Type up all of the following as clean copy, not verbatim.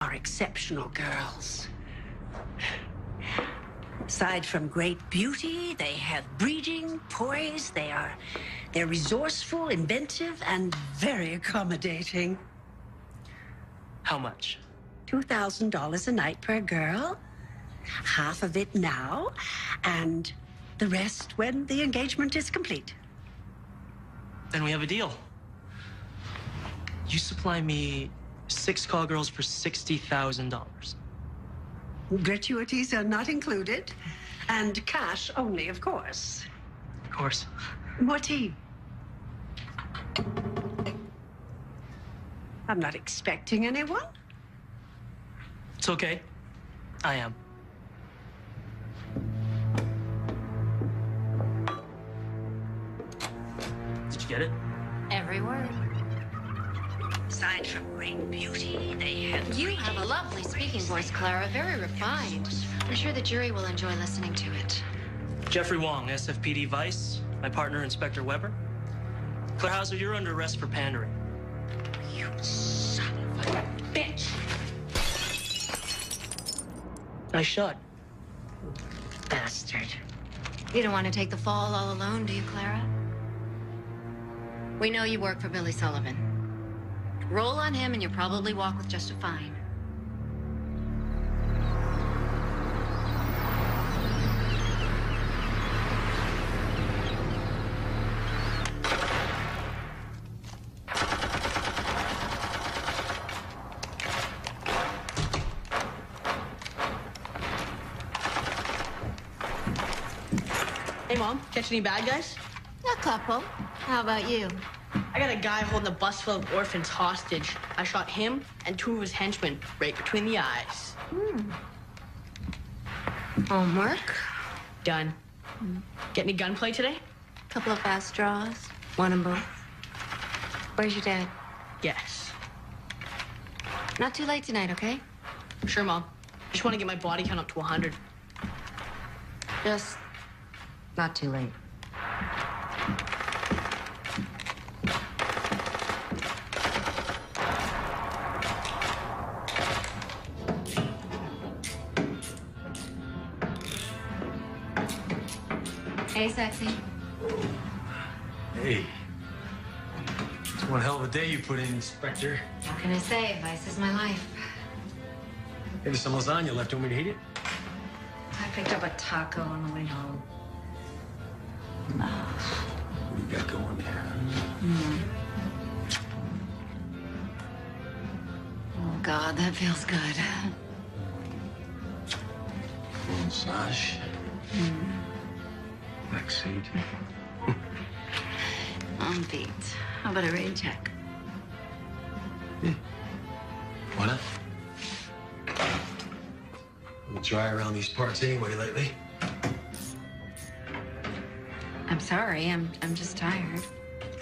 are exceptional girls. Aside from great beauty, they have breeding, poise, they're resourceful, inventive, and very accommodating. How much? $2,000 a night per girl. Half of it now, and the rest when the engagement is complete. Then we have a deal. You supply me 6 call girls for $60,000. Gratuities are not included, and cash only, of course. Of course. More tea. I'm not expecting anyone. It's okay. I am. Did you get it? Every word. Aside from great beauty, they have... You have a lovely speaking voice, Clara. Very refined. I'm sure the jury will enjoy listening to it. Jeffrey Wong, SFPD Vice. My partner, Inspector Weber. Claire Hauser, you're under arrest for pandering. You son of a bitch. Nice shot. Bastard. You don't want to take the fall all alone, do you, Clara? We know you work for Billy Sullivan. Roll on him and you'll probably walk with just a fine. Hey, Mom, catch any bad guys? A couple. How about you? I got a guy holding a bus full of orphans hostage. I shot him and 2 of his henchmen right between the eyes. Homework? Done. Get any gunplay today? Couple of fast draws. One and both. Where's your dad? Yes. Not too late tonight, okay? Sure, Mom. Just want to get my body count up to 100. Just not too late. Hey, sexy. Hey. It's one hell of a day you put in, Inspector. What can I say? Vice is my life. Hey, there's some lasagna left. Want me to eat it? I picked up a taco on the way home. What do you got going there? Oh, God, that feels good. Massage. Back seat. I'm beat. How about a rain check? Yeah. Why not? Been dry around these parts anyway lately. I'm sorry. I'm just tired.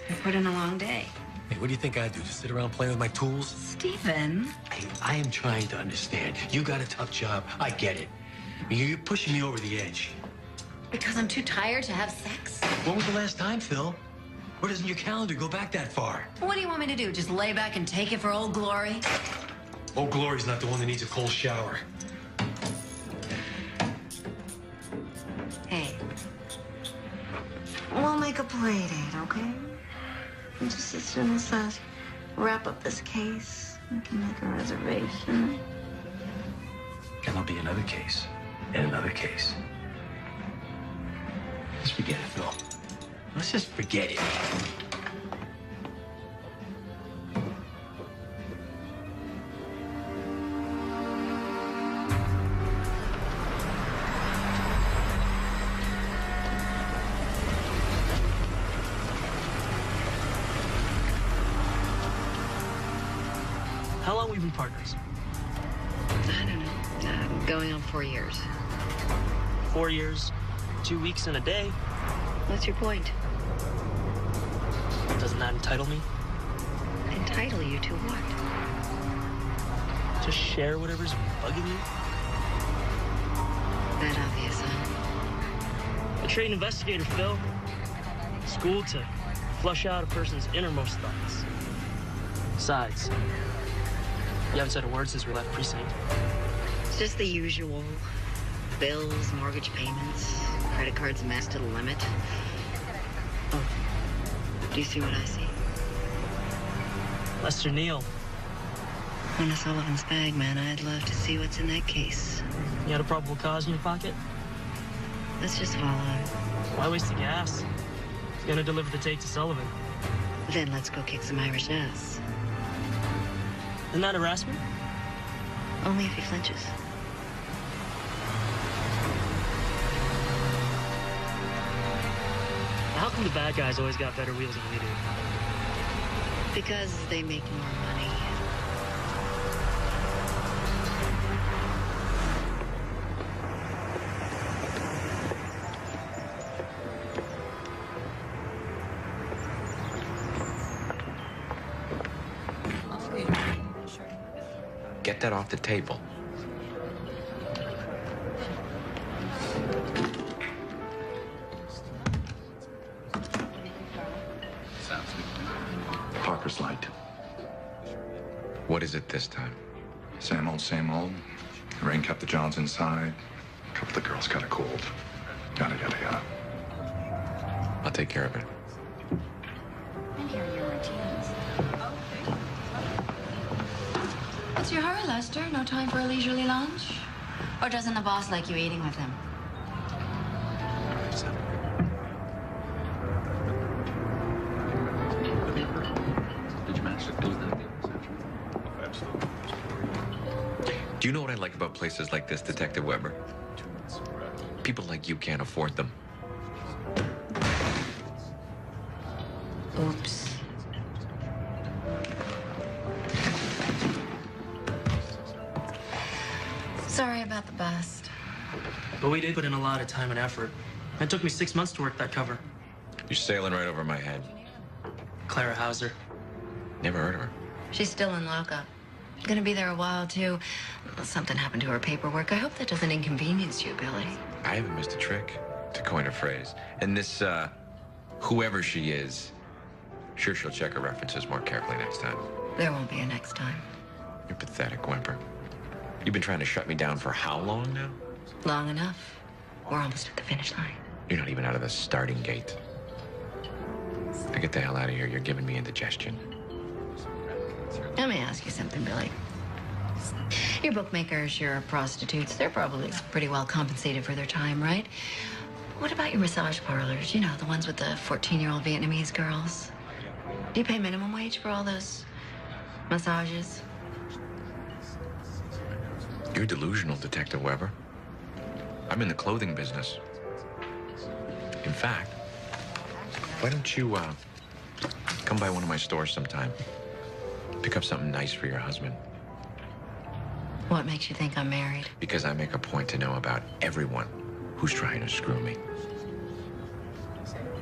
I put in a long day. Hey, what do you think I do? Just sit around playing with my tools? Stephen. Hey, I am trying to understand. You got a tough job. I get it. You're pushing me over the edge. Because I'm too tired to have sex? When was the last time, Phil? Or doesn't your calendar go back that far? What do you want me to do? Just lay back and take it for Old Glory? Old Glory's not the one that needs a cold shower. Hey. We'll make a play date, okay? And just as soon as I wrap up this case, we can make a reservation. And there'll be another case. And another case. Let's forget it, Phil. Let's just forget it. How long we been partners? I don't know. Going on 4 years. 4 years, 2 weeks, and a day. What's your point? Doesn't that entitle me? Entitle you to what? To share whatever's bugging you? That obvious, huh? A trained investigator, Phil. Schooled to flush out a person's innermost thoughts. Besides, You haven't said a word since we left precinct. It's just the usual. Bills, mortgage payments, credit cards maxed to the limit. Oh, do you see what I see? Lester Neal. On a Sullivan's bag, man, I'd love to see what's in that case. You had a probable cause in your pocket? Let's just follow him. Why waste the gas? He's gonna deliver the take to Sullivan. Then let's go kick some Irish ass. Isn't that harassment? Only if he flinches. How come the bad guys always got better wheels than we do? Because they make more money. Get that off the table. Parker's Light. What is it this time? Same old, same old. The rain kept the Johns inside. A couple of the girls got a cold. Yada, yada, yada. I'll take care of it. And here are your martinis. What's your hurry, Lester? No time for a leisurely lunch? Or doesn't the boss like you eating with him? Did you manage to do that? Absolutely. Do you know what I like about places like this, Detective Weber? People like you can't afford them. Oops. Sorry about the bust. But we did put in a lot of time and effort. It took me 6 months to work that cover. You're sailing right over my head. Clara Hauser. Never heard of her. She's still in lockup. Gonna be there a while, too. Something happened to her paperwork. I hope that doesn't inconvenience you, Billy. I haven't missed a trick, to coin a phrase. And this, whoever she is, sure she'll check her references more carefully next time. There won't be a next time. You're pathetic, Wemper. You've been trying to shut me down for how long now? Long enough. We're almost at the finish line. You're not even out of the starting gate. Now get the hell out of here. You're giving me indigestion. Let me ask you something, Billy. Your bookmakers, your prostitutes, they're probably pretty well compensated for their time, right? What about your massage parlors? You know, the ones with the 14-year-old Vietnamese girls. Do you pay minimum wage for all those massages? You're delusional, Detective Weber. I'm in the clothing business. In fact, why don't you, come by one of my stores sometime? Pick up something nice for your husband. What makes you think I'm married? Because I make a point to know about everyone who's trying to screw me.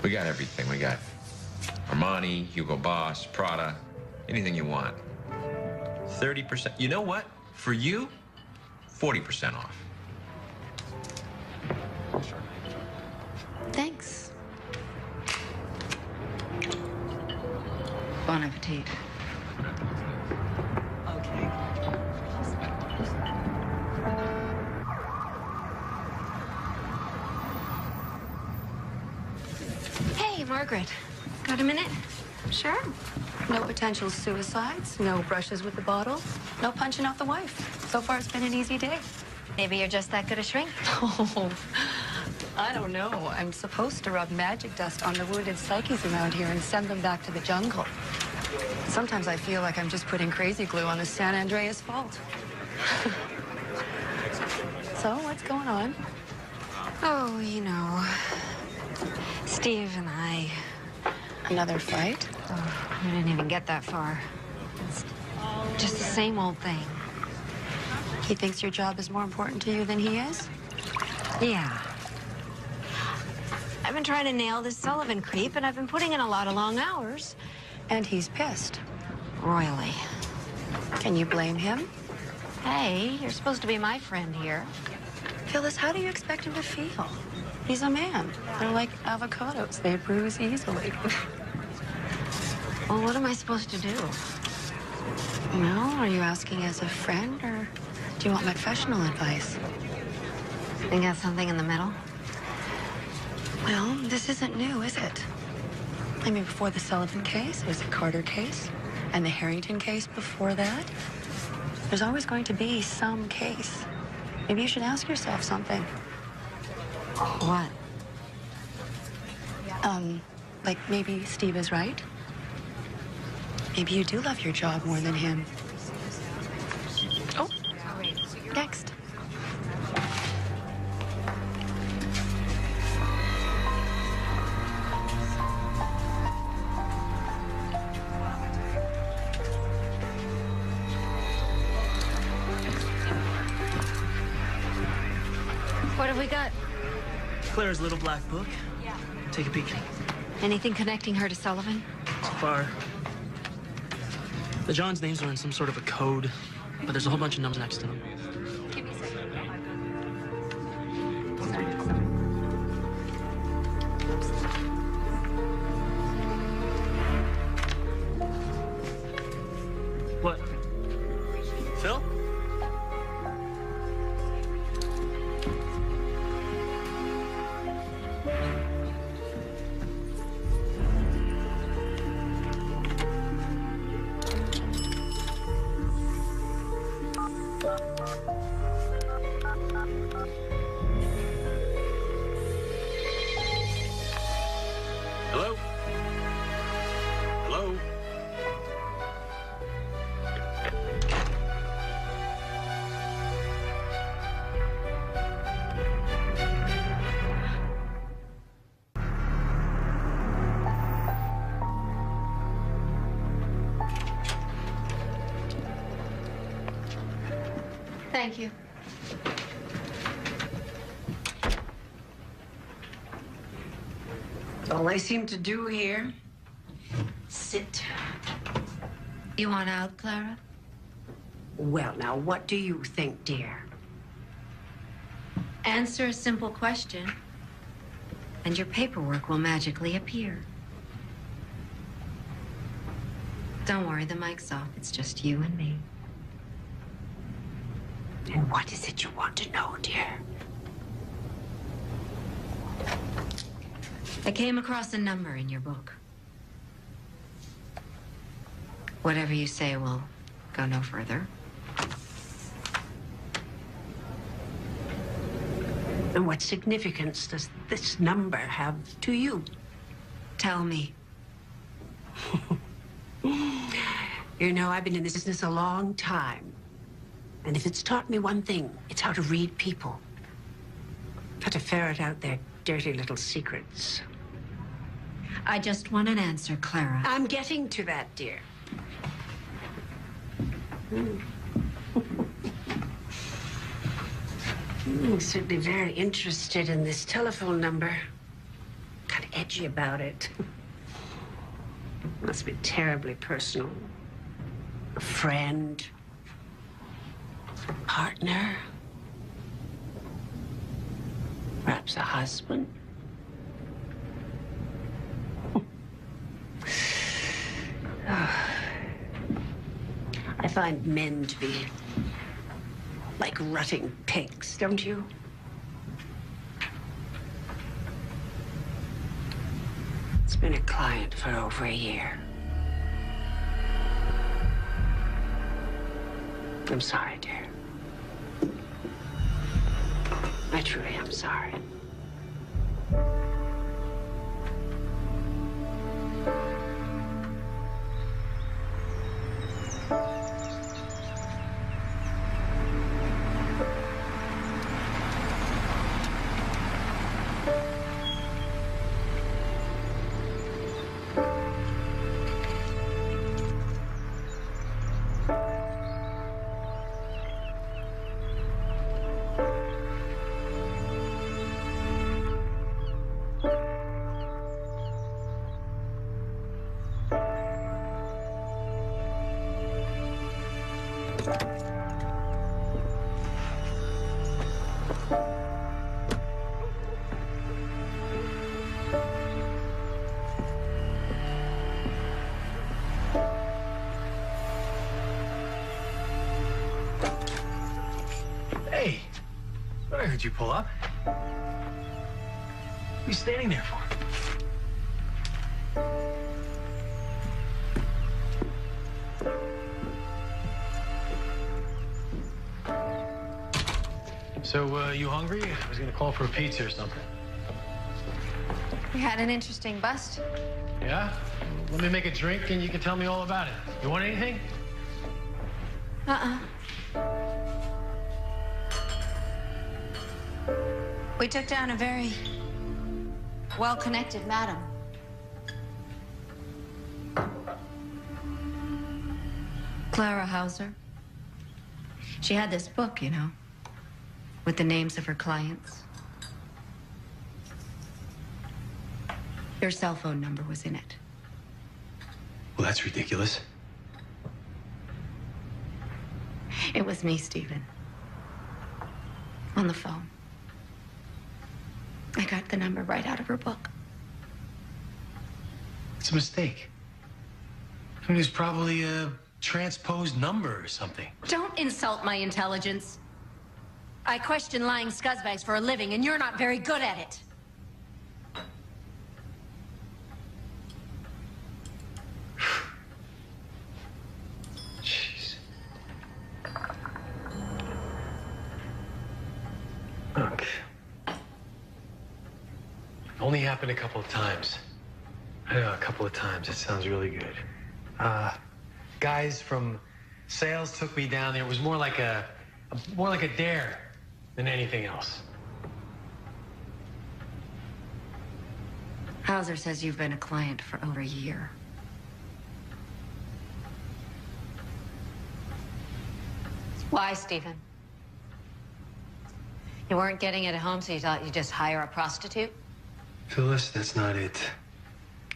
We got everything. We got Armani, Hugo Boss, Prada, anything you want. 30%. You know what? For you, 40% off. Thanks. Bon appetit. Okay. Hey, Margaret. Got a minute? Sure. No potential suicides, no brushes with the bottle, no punching out the wife. So far, it's been an easy day. Maybe you're just that good a shrink. Oh, I don't know. I'm supposed to rub magic dust on the wounded psyches around here and send them back to the jungle. Sometimes I feel like I'm just putting crazy glue on the San Andreas fault. So, what's going on? Oh, you know, Steve and I. Another fight? Oh, we didn't even get that far. It's just the same old thing. He thinks your job is more important to you than he is? Yeah. I've been trying to nail this Sullivan creep, and I've been putting in a lot of long hours. And he's pissed. Royally. Can you blame him? Hey, you're supposed to be my friend here. Phyllis, how do you expect him to feel? He's a man. They're like avocados. They bruise easily. Well, what am I supposed to do? Well, are you asking as a friend, or do you want my professional advice? Think got something in the middle? Well, this isn't new, is it? I mean, before the Sullivan case, it was the Carter case, and the Harrington case before that. There's always going to be some case. Maybe you should ask yourself something. What? Like maybe Steve is right. Maybe you do love your job more than him. Oh, next. What have we got? Claire's little black book. Take a peek. Anything connecting her to Sullivan? So far, the Johns' names are in some sort of a code, but there's a whole bunch of numbers next to them. What? Phil? Hello? Hello? Thank you. All I seem to do here. Sit. You want out, Clara? Well, now, what do you think, dear? Answer a simple question, and your paperwork will magically appear. Don't worry, the mic's off. It's just you and me. And what is it you want to know, dear? I came across a number in your book. Whatever you say will go no further. And what significance does this number have to you? Tell me. You know, I've been in this business a long time. And if it's taught me one thing, it's how to read people. How to ferret out their dirty little secrets. I just want an answer, Clara. I'm getting to that, dear. I'm certainly very interested in this telephone number. Kind of edgy about it. Must be terribly personal. A friend. A partner. Perhaps a husband. I find men to be like rutting pigs, don't you? It's been a client for over a year. I'm sorry, dear. I truly am sorry. Hey, I heard you pull up. What are you standing there for? So, you hungry? I was gonna call for a pizza or something. We had an interesting bust. Yeah? Let me make a drink and you can tell me all about it. You want anything? We took down a very well-connected madam. Clara Hauser. She had this book, you know, with the names of her clients. Your cell phone number was in it. Well, that's ridiculous. It was me, Stephen. On the phone. I got the number right out of her book. It's a mistake. I mean, it's probably a transposed number or something. Don't insult my intelligence. I question lying scuzzbags for a living, and you're not very good at it. Jeez. Look. Only happened a couple of times. I know, a couple of times. It sounds really good. Guys from sales took me down there. It was more like a dare than anything else. Hauser says you've been a client for over a year. Why, Stephen? You weren't getting it at home, so you thought you'd just hire a prostitute? Phyllis, that's not it.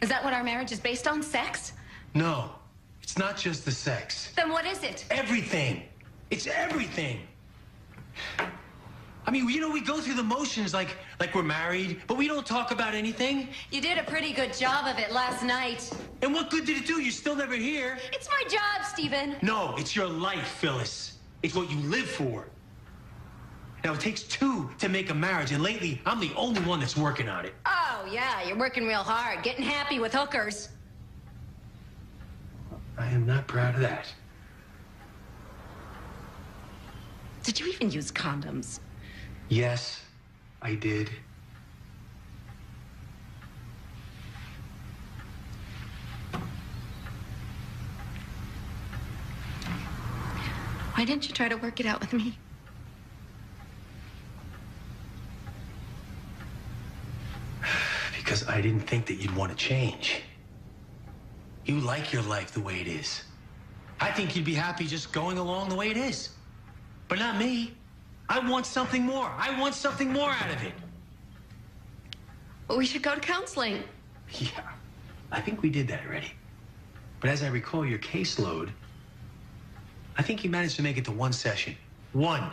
Is that what our marriage is based on, sex? No, it's not just the sex. Then what is it? Everything. It's everything. I mean, you know, we go through the motions like we're married, but we don't talk about anything. You did a pretty good job of it last night. And what good did it do? You're still never here. It's my job, Stephen. No, it's your life, Phyllis. It's what you live for. Now, it takes two to make a marriage, and lately, I'm the only one that's working on it. Oh, yeah, you're working real hard, getting happy with hookers. I am not proud of that. Did you even use condoms? Yes, I did. Why didn't you try to work it out with me? Because I didn't think that you'd want to change. You like your life the way it is. I think you'd be happy just going along the way it is. But not me. I want something more. I want something more out of it. Well, we should go to counseling. Yeah, I think we did that already. But as I recall your caseload, I think you managed to make it to one session. One.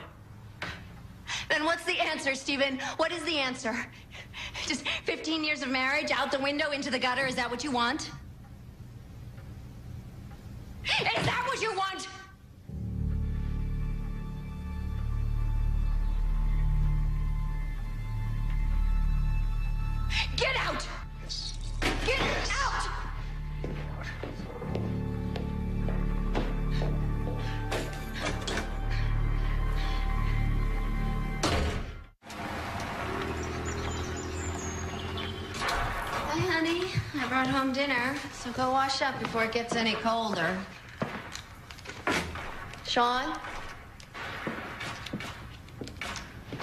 Then what's the answer, Stephen? What is the answer? Just 15 years of marriage out the window into the gutter? Is that what you want? Is that what you want? Get out! Get out! Hi, honey. I brought home dinner, so go wash up before it gets any colder. Sean?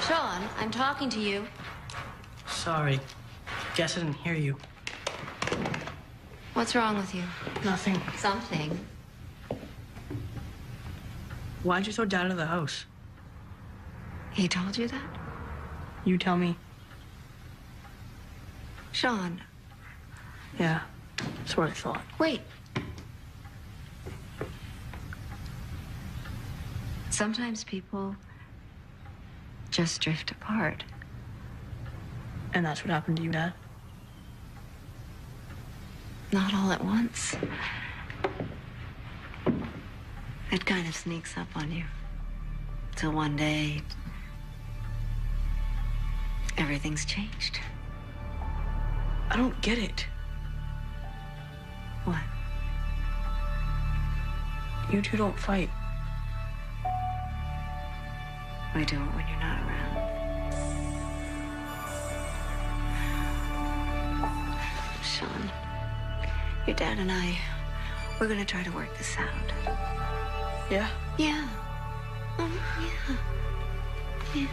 Sean, I'm talking to you. Sorry. Guess I didn't hear you. What's wrong with you? Nothing. Something. Why'd you throw Dad out of the house? He told you that? You tell me. Sean. Yeah, that's what I thought. Wait. Sometimes people just drift apart. And that's what happened to you, Dad? Not all at once. It kind of sneaks up on you. Till one day, Everything's changed. I don't get it. What? You two don't fight. We do it when you're not around. Sean, your dad and I, we're gonna try to work this out. Yeah? Yeah. Yeah. Yeah.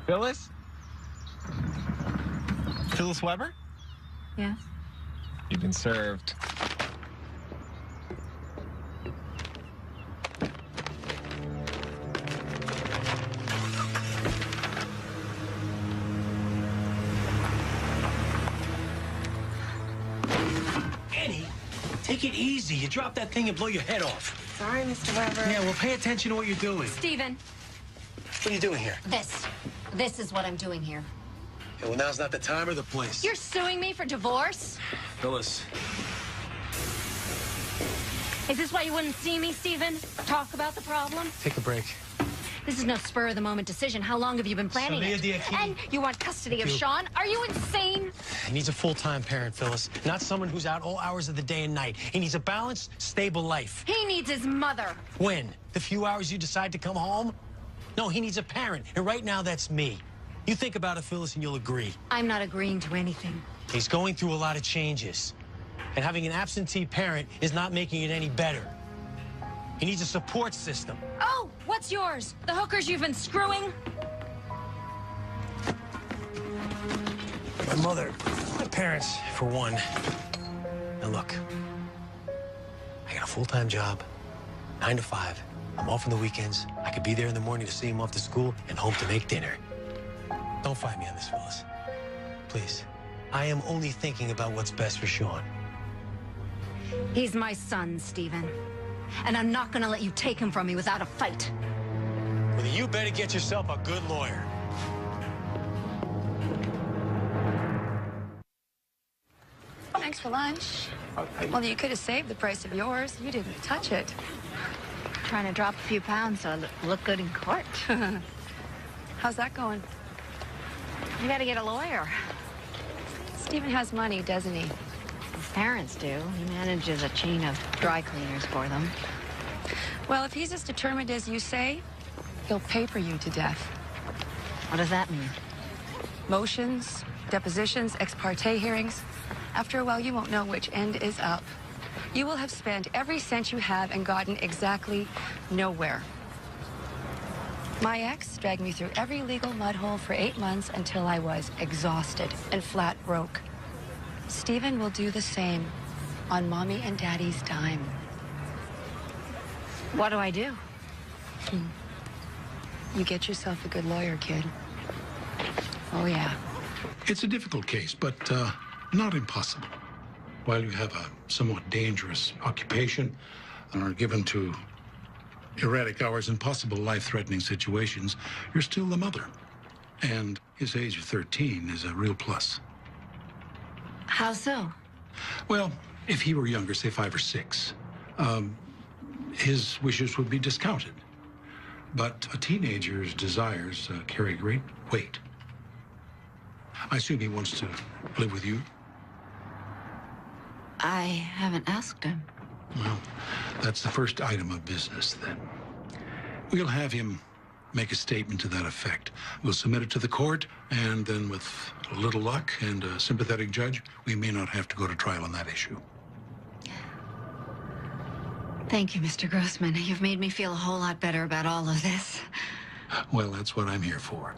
Phyllis? Phyllis Weber? Yes? You've been served. Annie, take it easy. You drop that thing and blow your head off. Sorry, Mr. Weber. Yeah, well, pay attention to what you're doing. Steven, What are you doing here? this is what I'm doing here. Yeah, well, now's not the time or the place. You're suing me for divorce? Phyllis. Is this why you wouldn't see me, Steven? Talk about the problem? Take a break. This is no spur-of-the-moment decision. How long have you been planning Sonia it? Diakini. And you want custody of You. Sean? Are you insane? He needs a full-time parent, Phyllis. Not someone who's out all hours of the day and night. He needs a balanced, stable life. He needs his mother. When? The few hours you decide to come home? No, he needs a parent. And right now, that's me. You think about it, Phyllis, and you'll agree. I'm not agreeing to anything. He's going through a lot of changes. And having an absentee parent is not making it any better. He needs a support system. Oh, what's yours? The hookers you've been screwing? My mother, my parents, for one. Now look, I got a full-time job, 9 to 5. I'm off on the weekends. I could be there in the morning to see him off to school and home to make dinner. Don't fight me on this, Phyllis. Please. I am only thinking about what's best for Sean. He's my son, Steven. And I'm not gonna let you take him from me without a fight. Well, you better get yourself a good lawyer. Thanks for lunch. Well, you could have saved the price of yours. You didn't touch it. Trying to drop a few pounds so I look good in court. How's that going? You gotta get a lawyer. Steven has money, doesn't he? His parents do. He manages a chain of dry cleaners for them. Well, if he's as determined as you say, he'll paper you to death. What does that mean? Motions, depositions, ex parte hearings. After a while, you won't know which end is up. You will have spent every cent you have and gotten exactly nowhere. My ex dragged me through every legal mud hole for 8 months until I was exhausted and flat broke. Steven will do the same on Mommy and Daddy's dime. What do I do? You get yourself a good lawyer, kid. Oh, yeah. It's a difficult case, but not impossible. While you have a somewhat dangerous occupation and are given to erratic hours and possible life-threatening situations, you're still the mother. And his age of 13 is a real plus. How so? Well, if he were younger, say 5 or 6, his wishes would be discounted. But a teenager's desires carry great weight. I assume he wants to live with you? I haven't asked him. Well, that's the first item of business, then. We'll have him make a statement to that effect. We'll submit it to the court, and then with a little luck and a sympathetic judge, we may not have to go to trial on that issue. Thank you, Mr. Grossman. You've made me feel a whole lot better about all of this. Well, that's what I'm here for.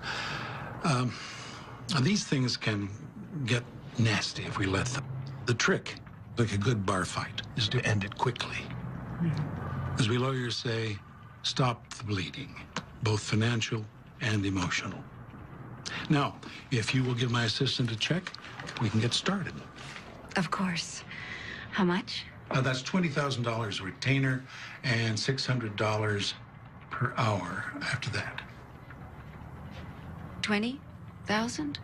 These things can get nasty if we let them. The trick, like a good bar fight, is to end it quickly. As we lawyers say, stop the bleeding, both financial and emotional. Now, if you will give my assistant a check, we can get started. Of course. How much? That's $20,000 retainer and $600 per hour after that. 20,000?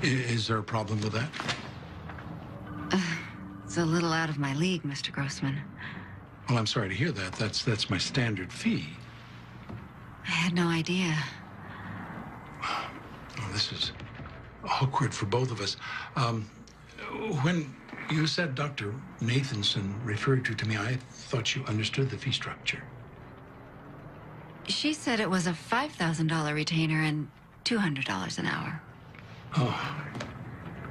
Is there a problem with that? It's a little out of my league, Mr. Grossman. Well, I'm sorry to hear that. That's my standard fee. I had no idea. Oh, this is awkward for both of us. When you said Dr. Nathanson referred you to me, I thought you understood the fee structure. She said it was a $5,000 retainer and $200 an hour. Oh.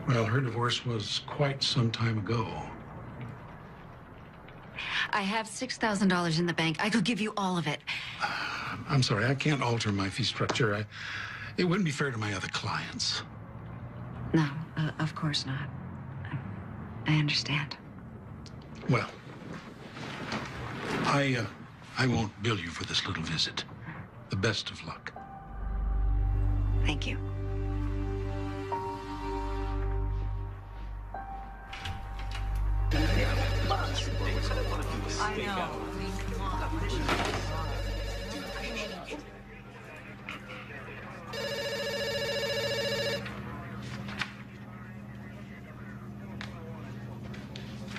Well, her divorce was quite some time ago. I have $6,000 in the bank. I could give you all of it. I'm sorry, I can't alter my fee structure. It wouldn't be fair to my other clients. No, of course not. I understand. Well, I won't bill you for this little visit. The best of luck. Thank you. I know. I mean, come on.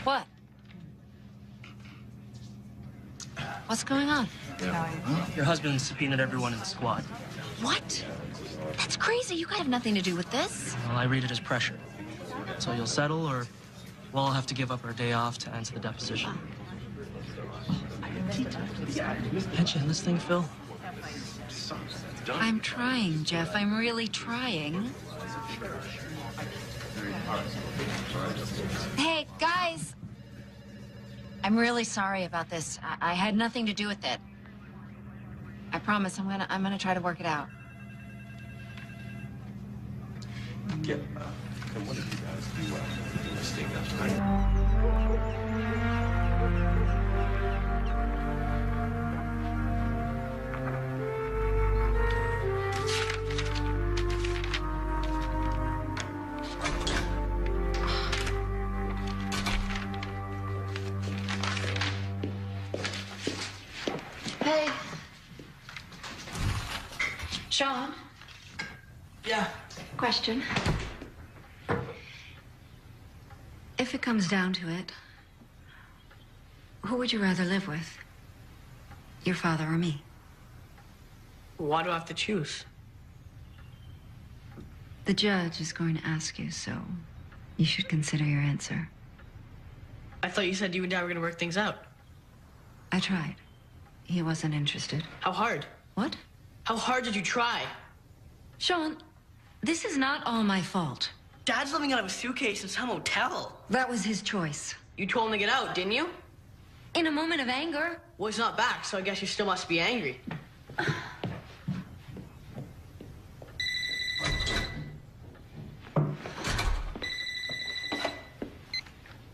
What? What's going on? Your husband subpoenaed everyone in the squad. What? That's crazy. You guys have nothing to do with this. Well, I read it as pressure. So you'll settle, or we'll all have to give up our day off to answer the deposition. Can't you end this thing, Phil? I'm trying, Jeff. I'm really trying. Hey, guys. I'm really sorry about this. I had nothing to do with it. I promise I'm gonna try to work it out. Yeah. Can one of you guys do a mistake that's right? Hey. Sean? Yeah. Question. If it comes down to it, who would you rather live with? Your father or me? Why do I have to choose? The judge is going to ask you, so you should consider your answer. I thought you said you and Dad were gonna work things out. I tried. He wasn't interested. How hard? What? How hard did you try? Sean, this is not all my fault. Dad's living out of a suitcase in some hotel. That was his choice. You told him to get out, didn't you? In a moment of anger. Well, he's not back, so I guess you still must be angry.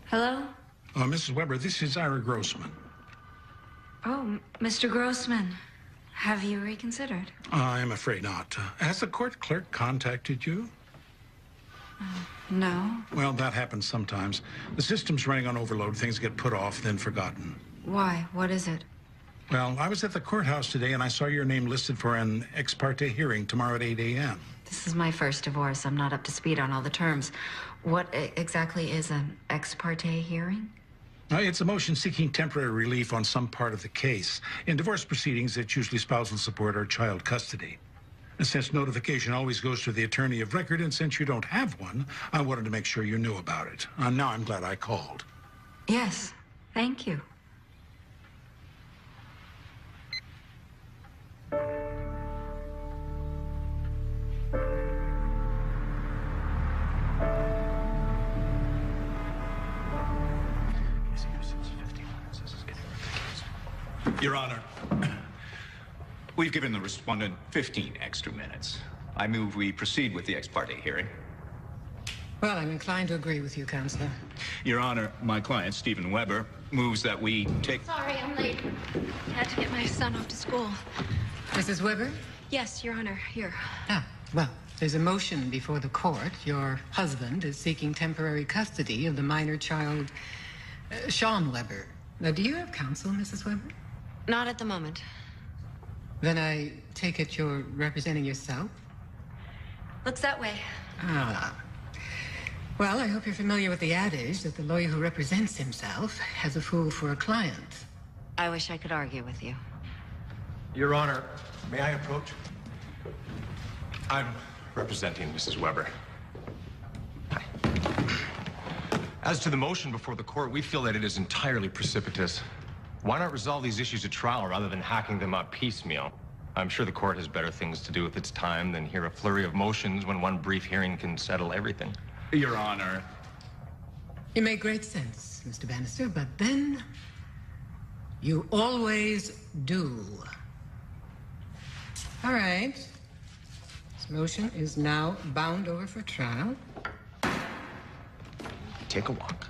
Hello? Mrs. Weber, this is Ira Grossman. Oh, Mr. Grossman. Have you reconsidered? I'm afraid not. Has the court clerk contacted you? No. Well, that happens sometimes. The system's running on overload. Things get put off, then forgotten. Why? What is it? Well, I was at the courthouse today, and I saw your name listed for an ex parte hearing tomorrow at 8 a.m. This is my first divorce. I'm not up to speed on all the terms. What exactly is an ex parte hearing? It's a motion seeking temporary relief on some part of the case. In divorce proceedings, it's usually spousal support or child custody. And since notification always goes to the attorney of record, and since you don't have one, I wanted to make sure you knew about it. Now I'm glad I called. Yes, thank you. Your Honor, we've given the respondent 15 extra minutes. I move we proceed with the ex parte hearing. Well, I'm inclined to agree with you, Counselor. Your Honor, my client, Stephen Weber, moves that we take... Sorry, I'm late. I had to get my son off to school. Mrs. Weber, Yes, Your Honor. Here. Ah, well, there's a motion before the court. Your husband is seeking temporary custody of the minor child, Sean Weber. Now, do you have counsel, Mrs. Weber? Not at the moment. Then I take it you're representing yourself? Looks that way. Ah. Well, I hope you're familiar with the adage that the lawyer who represents himself has a fool for a client. I wish I could argue with you. Your Honor, may I approach? I'm representing Mrs. Weber. Hi. As to the motion before the court, we feel that it is entirely precipitous. Why not resolve these issues at trial rather than hacking them up piecemeal? I'm sure the court has better things to do with its time than hear a flurry of motions when one brief hearing can settle everything. Your Honor. You make great sense, Mr. Bannister, but then you always do. All right. This motion is now bound over for trial. Take a walk.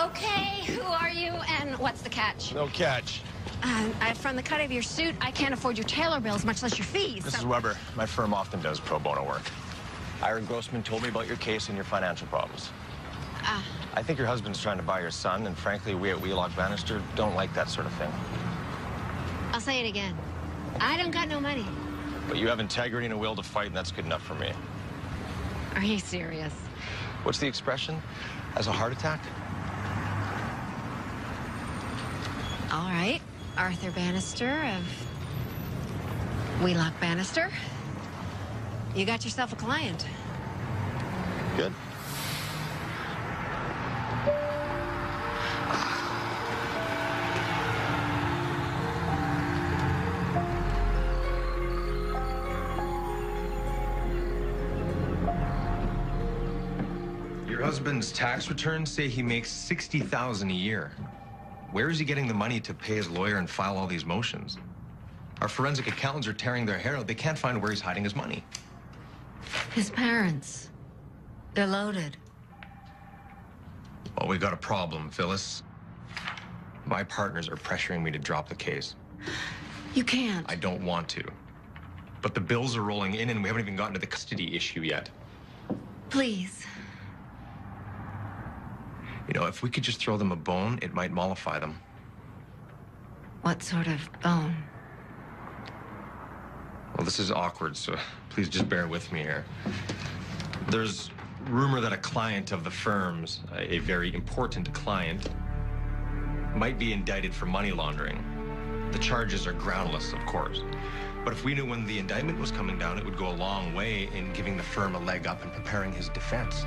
Okay, who are you and what's the catch? No catch. From the cut of your suit, I can't afford your tailor bills, much less your fees. Mrs. Weber, my firm often does pro bono work. Ira Grossman told me about your case and your financial problems. I think your husband's trying to buy your son, and frankly, we at Wheelock Bannister don't like that sort of thing. I'll say it again. I don't got no money. But you have integrity and a will to fight, and that's good enough for me. Are you serious? What's the expression? As a heart attack? All right. Arthur Bannister of Wheelock Bannister. You got yourself a client. Good. Your husband's tax returns say he makes $60,000 a year. Where is he getting the money to pay his lawyer and file all these motions? Our forensic accountants are tearing their hair out. They can't find where he's hiding his money. His parents. They're loaded. Well, we got a problem, Phyllis. My partners are pressuring me to drop the case. You can't. I don't want to. But the bills are rolling in, and we haven't even gotten to the custody issue yet. Please. You know, if we could just throw them a bone, it might mollify them. What sort of bone? Well, this is awkward, so please just bear with me here. There's rumor that a client of the firm's, a very important client, might be indicted for money laundering. The charges are groundless, of course. But if we knew when the indictment was coming down, it would go a long way in giving the firm a leg up and preparing his defense.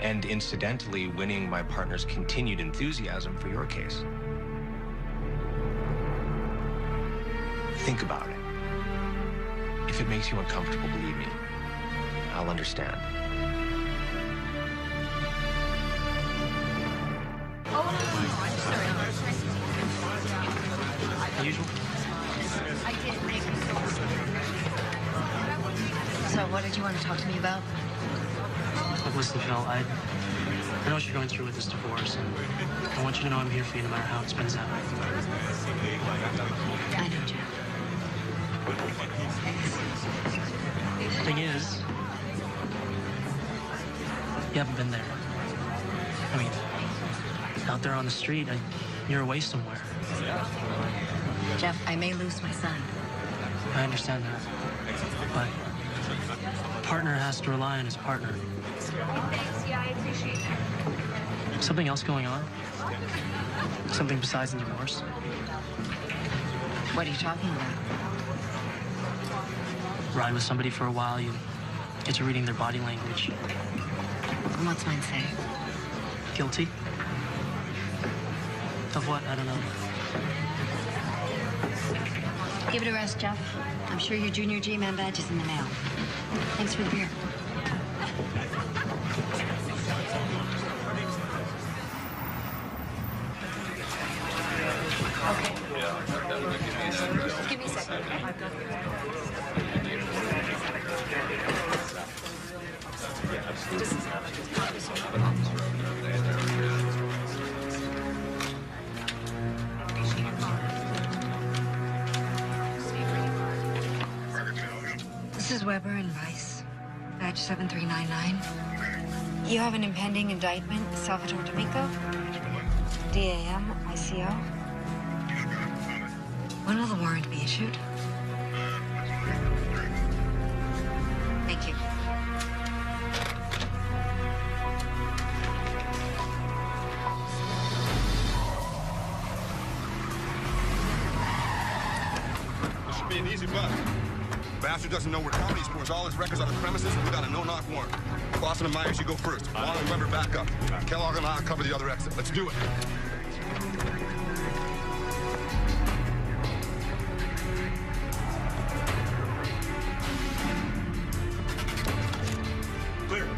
And incidentally, winning my partner's continued enthusiasm for your case. Think about it. If it makes you uncomfortable, believe me, I'll understand. Usual. So what did you want to talk to me about? Look, listen, Phil, I know what you're going through with this divorce, and I want you to know I'm here for you no matter how it spins out. I know, Jeff. The thing is, you haven't been there. I mean, out there on the street, you're away somewhere. Jeff, I may lose my son. I understand that. But a partner has to rely on his partner. Something else going on? Something besides the divorce? What are you talking about? Ride with somebody for a while, you get to reading their body language. And what's mine say? Guilty? Of what? I don't know. Give it a rest, Jeff. I'm sure your junior G-Man badge is in the mail. Thanks for the beer. Okay. Just give me a second. Just Weber and Vice, badge 7399. You have an impending indictment, Salvatore D'Amico, DAM, ICO. When will the warrant be issued? Thank you. This should be an easy bust. Bastard doesn't know where Comedy stores all his records on the premises, and we got a no-knock warrant. Clausen and Myers, you go first. Wall and Weber back up. Kellogg and I'll cover the other exit. Let's do it. Clear.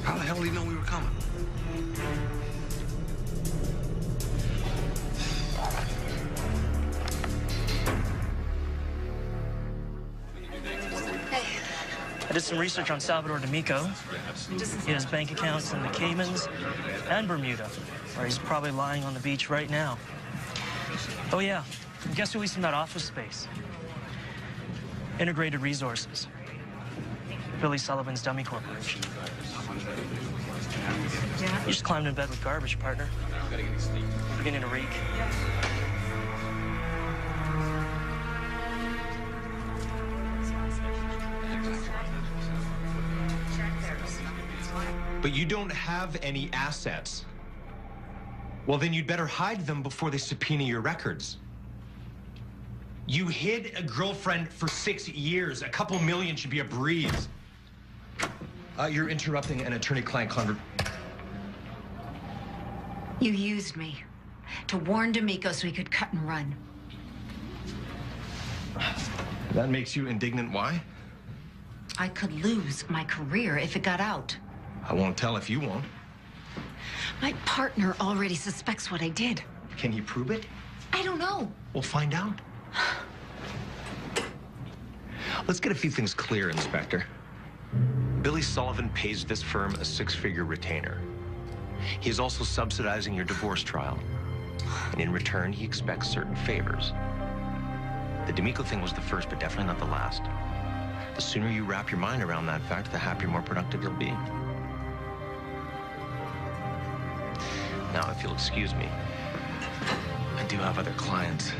How the hell did he know we were coming? I did some research on Salvatore D'Amico. He has bank accounts in the Caymans and Bermuda, where he's probably lying on the beach right now. Oh, yeah. And guess who leased him that office space? Integrated Resources. Billy Sullivan's dummy corporation. You just climbed in bed with garbage, partner. Beginning to reek. But you don't have any assets. Well, then you'd better hide them before they subpoena your records. You hid a girlfriend for 6 years. A couple million should be a breeze. You're interrupting an attorney-client conversation. You used me to warn D'Amico so he could cut and run. That makes you indignant. Why? I could lose my career if it got out. I won't tell if you won't. My partner already suspects what I did. Can he prove it? I don't know. We'll find out. Let's get a few things clear, Inspector. Billy Sullivan pays this firm a 6-figure retainer. He is also subsidizing your divorce trial. And in return, he expects certain favors. The D'Amico thing was the first, but definitely not the last. The sooner you wrap your mind around that fact, the happier, more productive you'll be. Now, if you'll excuse me, I do have other clients.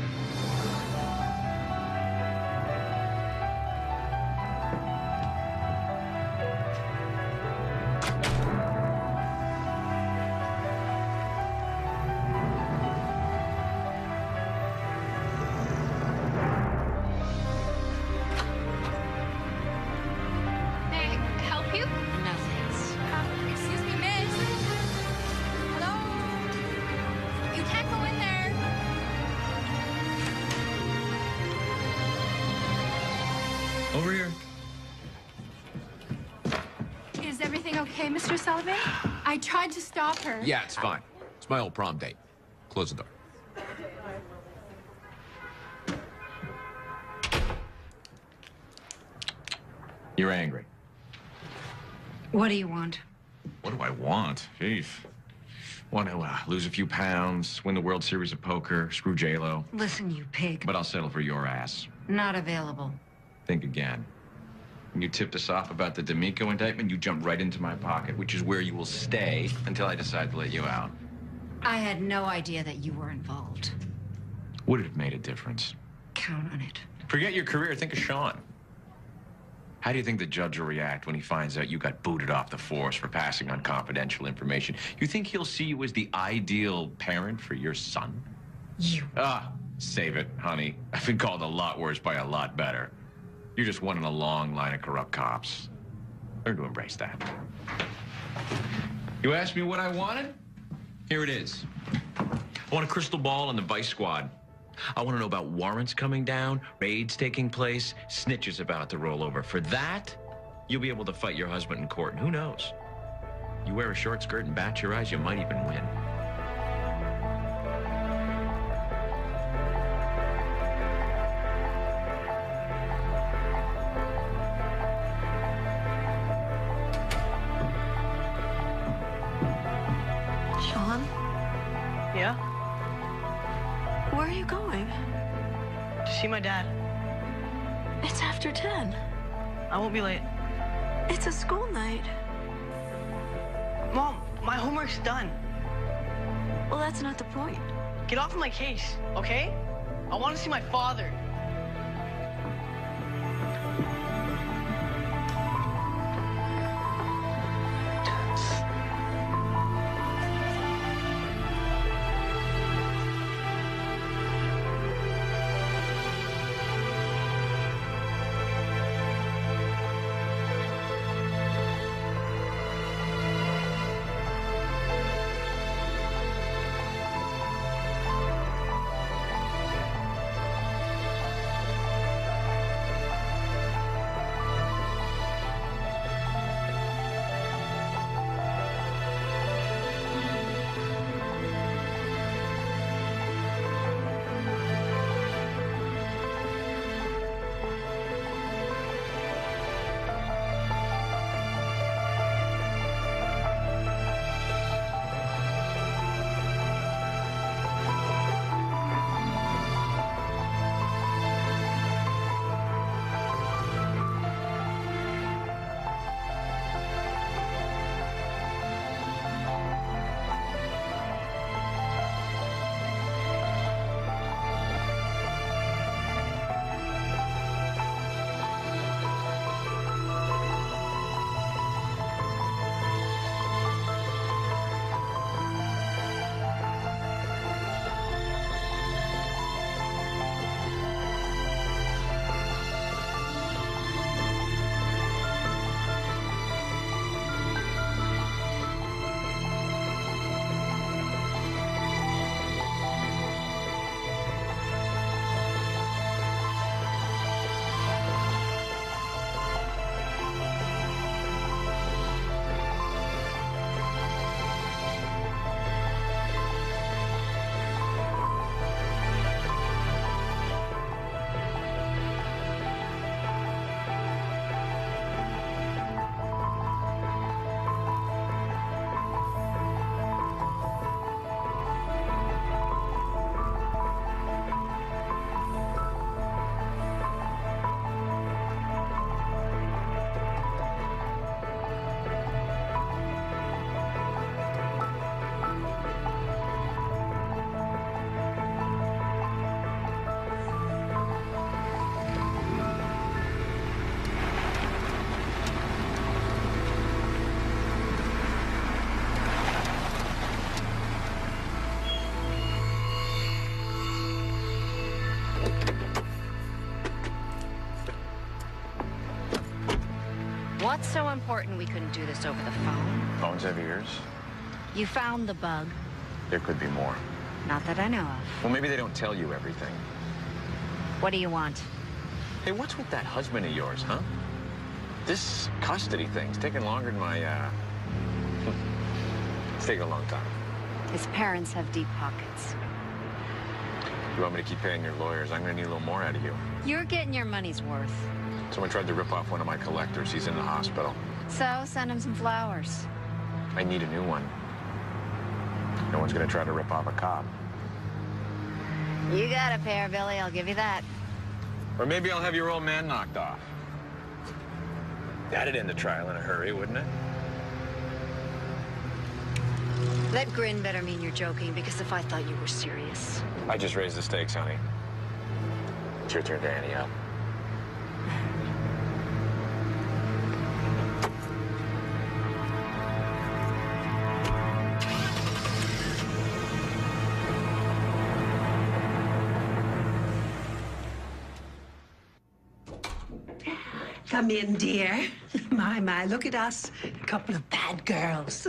Over here. Is everything okay, Mr. Sullivan? I tried to stop her. Yeah, it's fine. It's my old prom date. Close the door. You're angry. What do you want? What do I want? Jeez. Want to lose a few pounds, win the World Series of Poker, screw J-Lo. Listen, you pig. But I'll settle for your ass. Not available. Think again. When you tipped us off about the D'Amico indictment, you jumped right into my pocket, which is where you will stay until I decide to let you out. I had no idea that you were involved. Would it have made a difference? Count on it. Forget your career, think of Sean. How do you think the judge will react when he finds out you got booted off the force for passing on confidential information? You think he'll see you as the ideal parent for your son? You. Save it, honey. I've been called a lot worse by a lot better. You're just one in a long line of corrupt cops. Learn to embrace that. You asked me what I wanted? Here it is. I want a crystal ball on the Vice Squad. I want to know about warrants coming down, raids taking place, snitches about to roll over. For that, you'll be able to fight your husband in court. And who knows? You wear a short skirt and bat your eyes, you might even win. Yeah? Where are you going? To see my dad. It's after 10. I won't be late. It's a school night. Mom, my homework's done. Well, that's not the point. Get off of my case, okay? I want to see my father. What's so important we couldn't do this over the phone? Phones have ears. You found the bug. There could be more. Not that I know of. Well, maybe they don't tell you everything. What do you want? Hey, what's with that husband of yours, huh? This custody thing's taking longer than my, it's taking a long time. His parents have deep pockets. You want me to keep paying your lawyers? I'm gonna need a little more out of you. You're getting your money's worth. Someone tried to rip off one of my collectors. He's in the hospital. So, send him some flowers. I need a new one. No one's gonna try to rip off a cop. You got a pair, Billy. I'll give you that. Or maybe I'll have your old man knocked off. That'd end the trial in a hurry, wouldn't it? That grin better mean you're joking, because if I thought you were serious... I just raised the stakes, honey. It's your turn to ante up. Come in, dear. My, look at us. A couple of bad girls.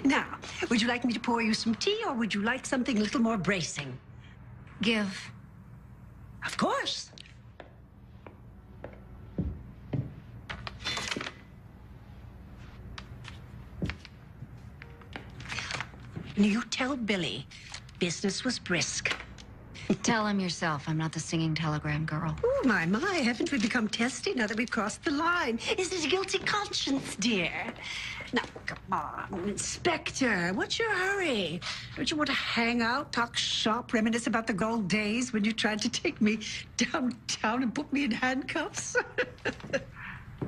Now, would you like me to pour you some tea, or would you like something a little more bracing? Give. Of course. Now, you tell Billy business was brisk. Tell him yourself. I'm not the singing telegram girl. Oh, my, haven't we become testy now that we've crossed the line? Is it a guilty conscience, dear? Now, come on, Inspector. What's your hurry? Don't you want to hang out, talk shop, reminisce about the gold days when you tried to take me downtown and put me in handcuffs?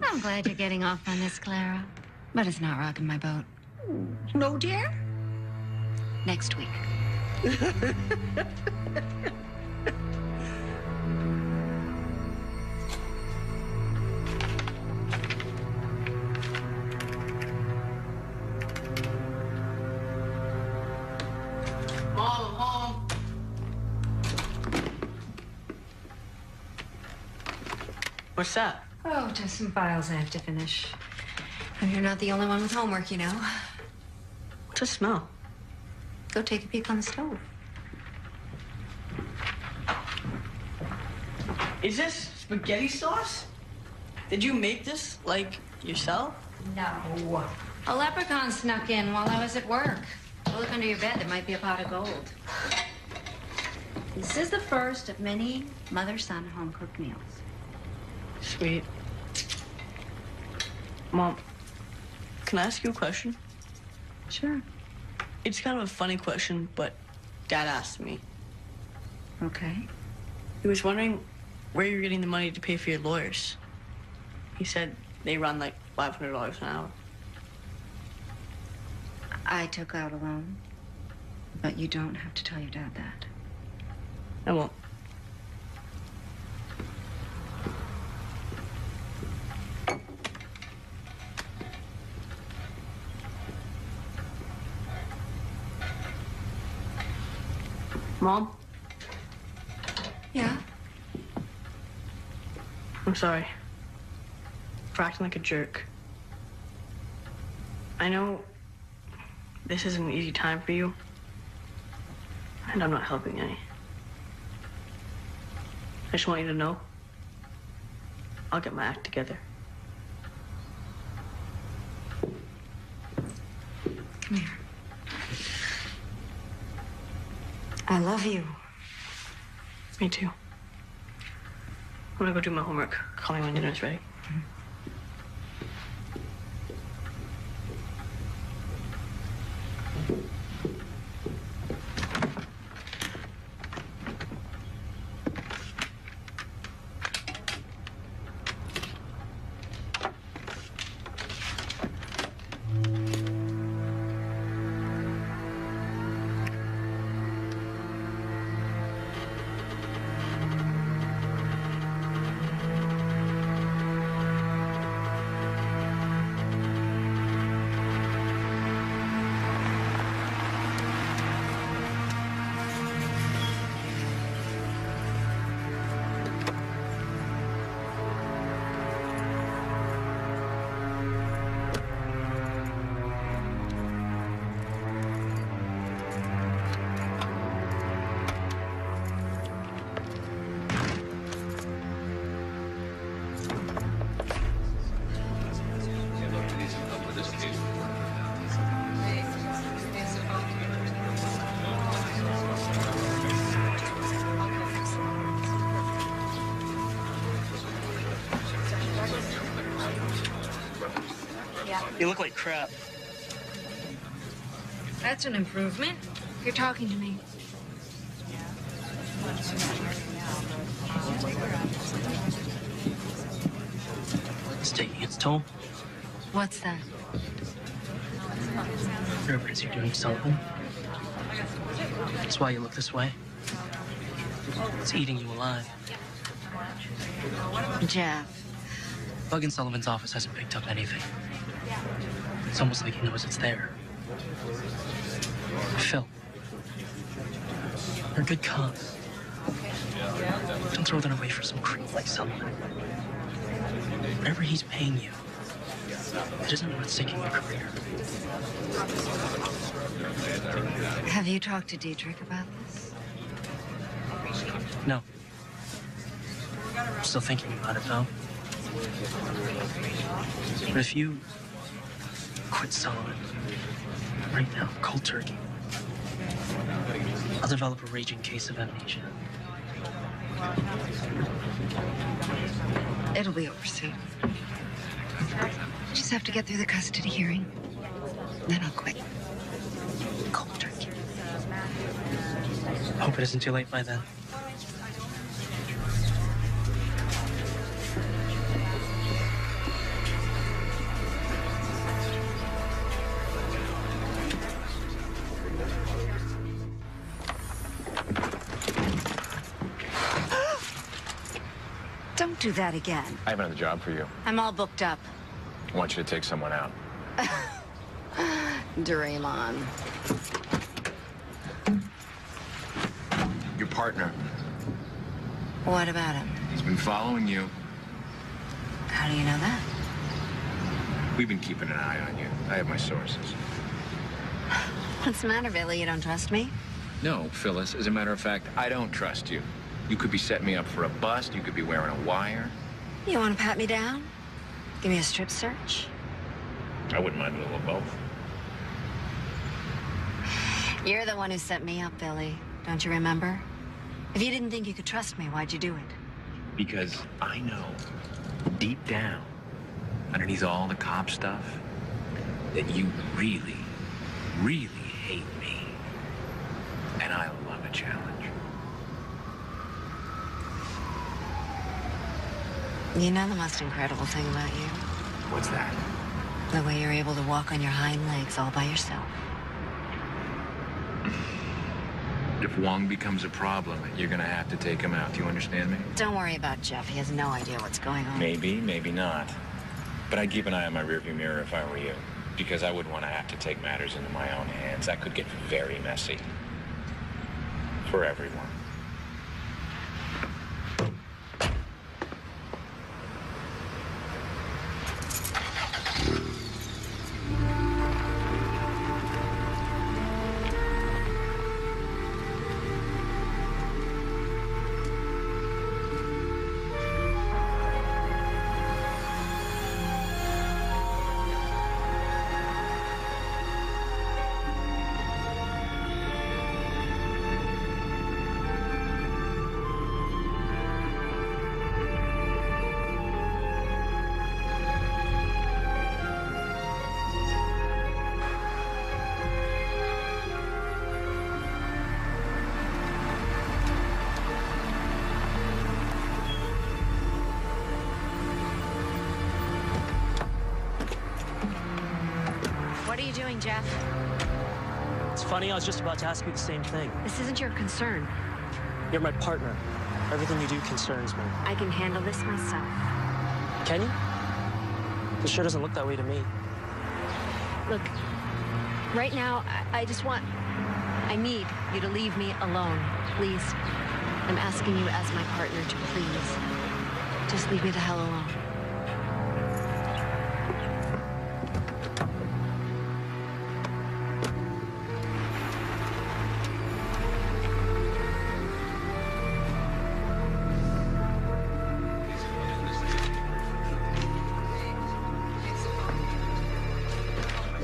I'm glad you're getting off on this, Clara. But it's not rocking my boat. No, dear? Next week. Mom, I'm home. What's that? Oh, just some files I have to finish. And you're not the only one with homework, you know. What's the smell? Go take a peek on the stove. Is this spaghetti sauce? Did you make this, like, yourself? No. A leprechaun snuck in while I was at work. Look under your bed. There might be a pot of gold. This is the first of many mother-son home-cooked meals. Sweet. Mom, can I ask you a question? Sure. It's kind of a funny question, but Dad asked me. Okay. He was wondering where you're getting the money to pay for your lawyers. He said they run like $500 an hour. I took out a loan, but you don't have to tell your dad that. I won't. Mom? Yeah? I'm sorry for acting like a jerk. I know this isn't an easy time for you, and I'm not helping any. I just want you to know I'll get my act together. Come here. I love you. Me too. I'm gonna go do my homework. Call me when dinner's ready. You look like crap. That's an improvement. You're talking to me. It's taking its toll. What's that? Whatever it is you're doing, Sullivan. That's why you look this way. It's eating you alive. Jeff. Bug in Sullivan's office hasn't picked up anything. It's almost like he knows it's there. Phil, you're a good cop. Don't throw that away for some creep like Sullivan. Whatever he's paying you, it isn't what's sinking your career. Have you talked to Dietrich about this? No. I'm still thinking about it, though. But if you quit Sullivan right now, cold turkey, I'll develop a raging case of amnesia. It'll be over soon. Just have to get through the custody hearing. Then I'll quit. Cold turkey. Hope it isn't too late by then. Don't do that again. I have another job for you. I'm all booked up. I want you to take someone out. Draymond. Your partner. What about him? He's been following you. How do you know that? We've been keeping an eye on you. I have my sources. What's the matter, Billy? You don't trust me? No, Phyllis. As a matter of fact, I don't trust you. You could be setting me up for a bust. You could be wearing a wire. You want to pat me down? Give me a strip search? I wouldn't mind a little of both. You're the one who set me up, Billy. Don't you remember? If you didn't think you could trust me, why'd you do it? Because I know, deep down, underneath all the cop stuff, that you really, really hate me. And I love a challenge. You know the most incredible thing about you? What's that? The way you're able to walk on your hind legs all by yourself. If Wong becomes a problem, you're gonna have to take him out. Do you understand me? Don't worry about Jeff. He has no idea what's going on. Maybe, maybe not. But I'd keep an eye on my rearview mirror if I were you. Because I wouldn't want to have to take matters into my own hands. That could get very messy. For everyone. What are you doing, Jeff? It's funny, I was just about to ask you the same thing. This isn't your concern. You're my partner. Everything you do concerns me. I can handle this myself. Can you? It sure doesn't look that way to me. Look, right now, I need you to leave me alone, please. I'm asking you as my partner to please. Just leave me the hell alone.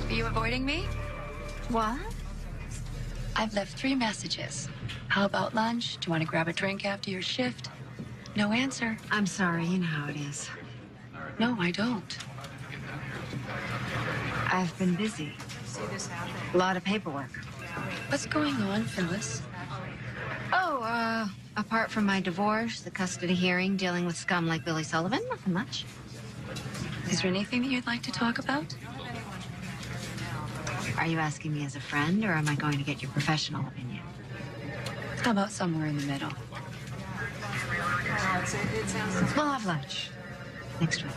Are you avoiding me? What? I've left 3 messages. How about lunch? Do you want to grab a drink after your shift? No answer. I'm sorry, you know how it is. No, I don't. I've been busy. A lot of paperwork. What's going on, Phyllis? Oh, apart from my divorce, the custody hearing, dealing with scum like Billy Sullivan, nothing much. Is there anything that you'd like to talk about? Are you asking me as a friend, or am I going to get your professional opinion? How about somewhere in the middle? We'll have lunch next week.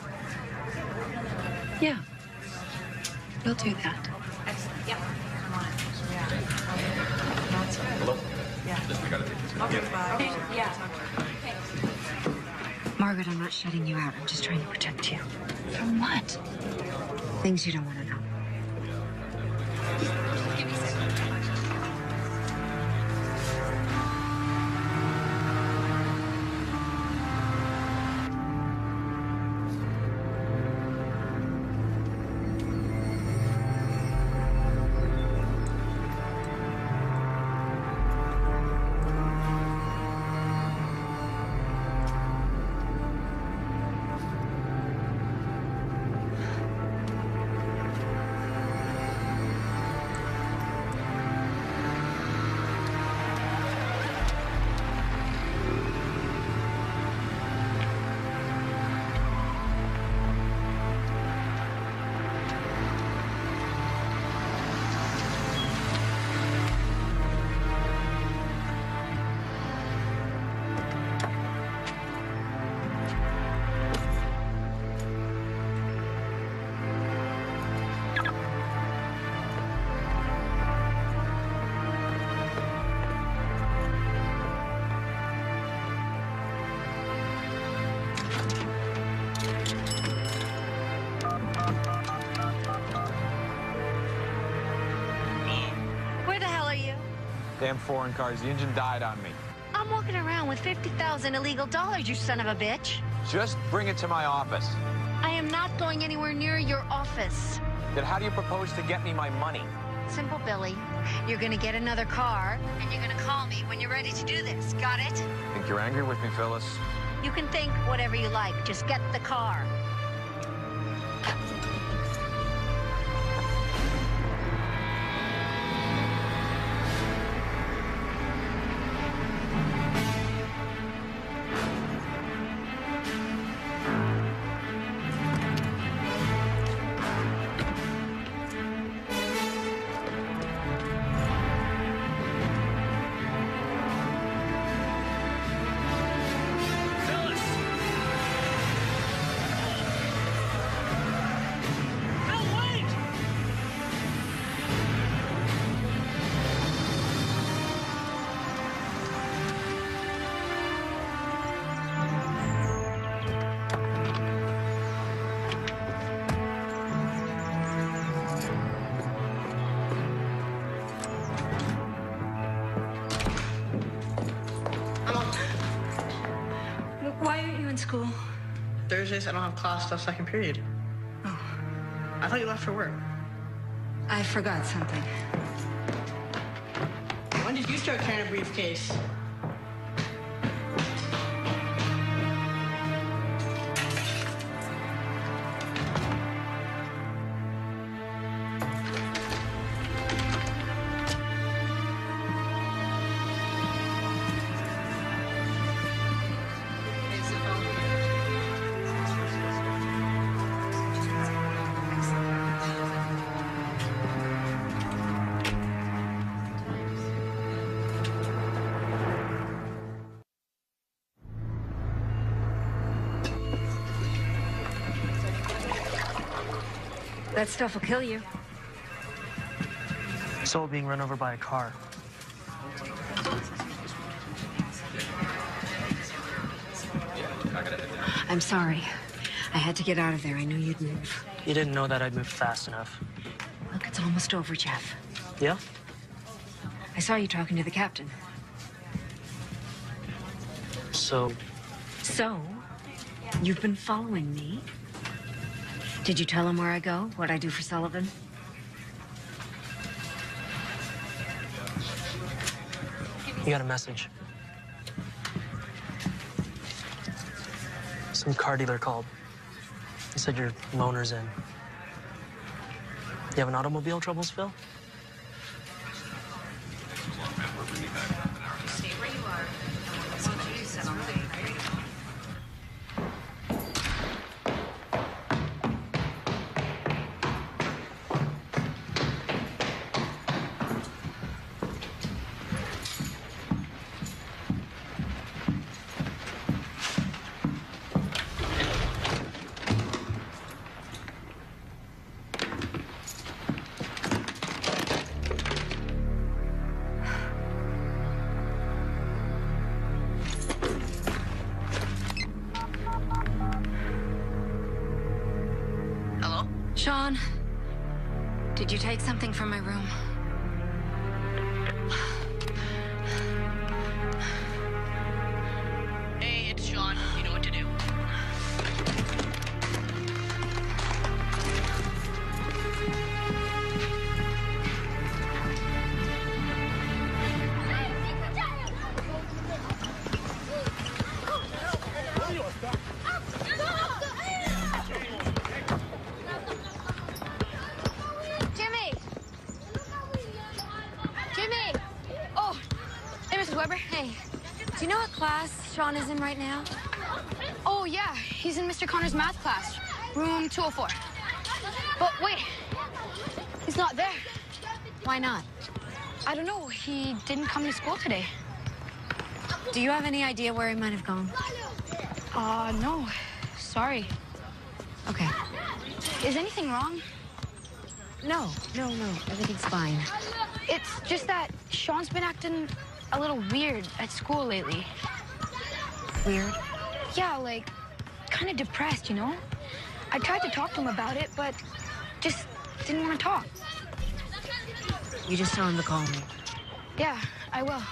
Yeah. We'll do that. Hello? Margaret, I'm not shutting you out. I'm just trying to protect you. From what? Things you don't want to know. Damn foreign cars. The engine died on me. I'm walking around with 50,000 illegal dollars, you son of a bitch. Just bring it to my office. I am not going anywhere near your office. Then how do you propose to get me my money? Simple, Billy. You're gonna get another car, and you're gonna call me when you're ready to do this. Got it? Think you're angry with me, Phyllis? You can think whatever you like. Just get the car. Why aren't you in school? Thursdays I don't have class till second period. Oh. I thought you left for work. I forgot something. When did you start carrying a briefcase? That stuff will kill you. So being run over by a car. I'm sorry. I had to get out of there. I knew you'd move. You didn't know that I'd move fast enough. Look, it's almost over, Jeff. Yeah? I saw you talking to the captain. So? So? You've been following me? Did you tell him where I go? What I do for Sullivan? You got a message. Some car dealer called. He said your loaner's in. You having automobile troubles, Phil? Stay where you are. I want you to settle down. Sean, did you take something from my room? Hey, it's Sean. You know what to do. Weber, hey, do you know what class Sean is in right now? Oh, yeah. He's in Mr. Connor's math class, room 204. But wait, he's not there. Why not? I don't know. He didn't come to school today. Do you have any idea where he might have gone? No. Sorry. Okay. Is anything wrong? No. Everything's fine. It's just that Sean's been acting a little weird at school lately. Weird? Yeah, like, kind of depressed, you know? I tried to talk to him about it, but just didn't want to talk. You just tell him to call me. Yeah, I will.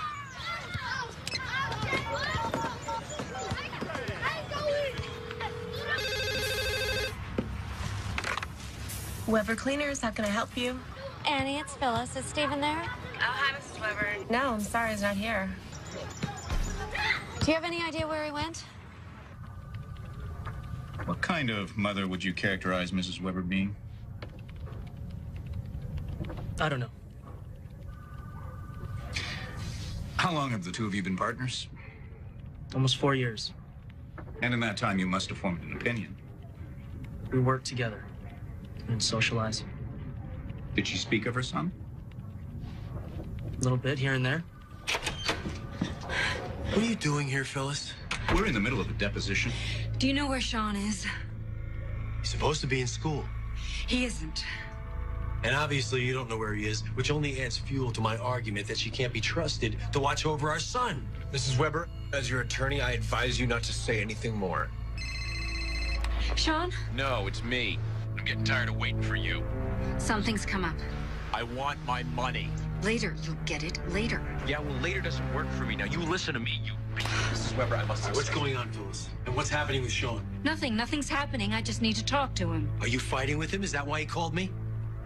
Weber Cleaners, how can I help you? Annie, it's Phyllis. Is Stephen there? Oh, hi, Mrs. Weber. No, I'm sorry, he's not here. Do you have any idea where he went? What kind of mother would you characterize Mrs. Weber being? I don't know. How long have the two of you been partners? Almost 4 years. And in that time, you must have formed an opinion. We work together and socialize. Did she speak of her son? A little bit here and there. What are you doing here, Phyllis? We're in the middle of a deposition. Do you know where Sean is? He's supposed to be in school. He isn't. And obviously you don't know where he is, which only adds fuel to my argument that she can't be trusted to watch over our son. Mrs. Weber, as your attorney, I advise you not to say anything more. Sean? No, it's me. I'm getting tired of waiting for you. Something's come up. I want my money. Later. You'll get it later. Yeah, well, later doesn't work for me. Now, you listen to me, you... Mrs. Weber, I must... What's going on, Phyllis? And what's happening with Sean? Nothing's happening. I just need to talk to him. Are you fighting with him? Is that why he called me?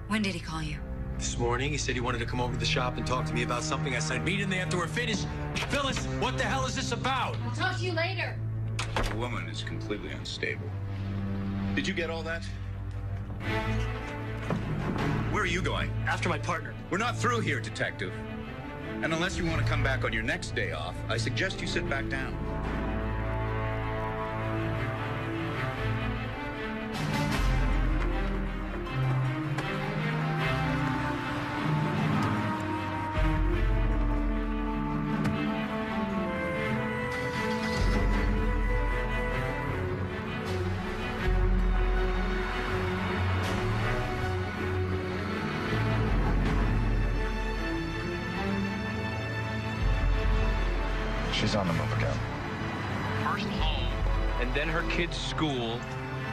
When did he call you? This morning, he said he wanted to come over to the shop and talk to me about something. I said, meet him there after we're finished. Phyllis, what the hell is this about? I'll talk to you later. The woman is completely unstable. Did you get all that? Where are you going? After my partner. We're not through here, detective. And unless you want to come back on your next day off, I suggest you sit back down. She's on the move again. First home, and then her kid's school,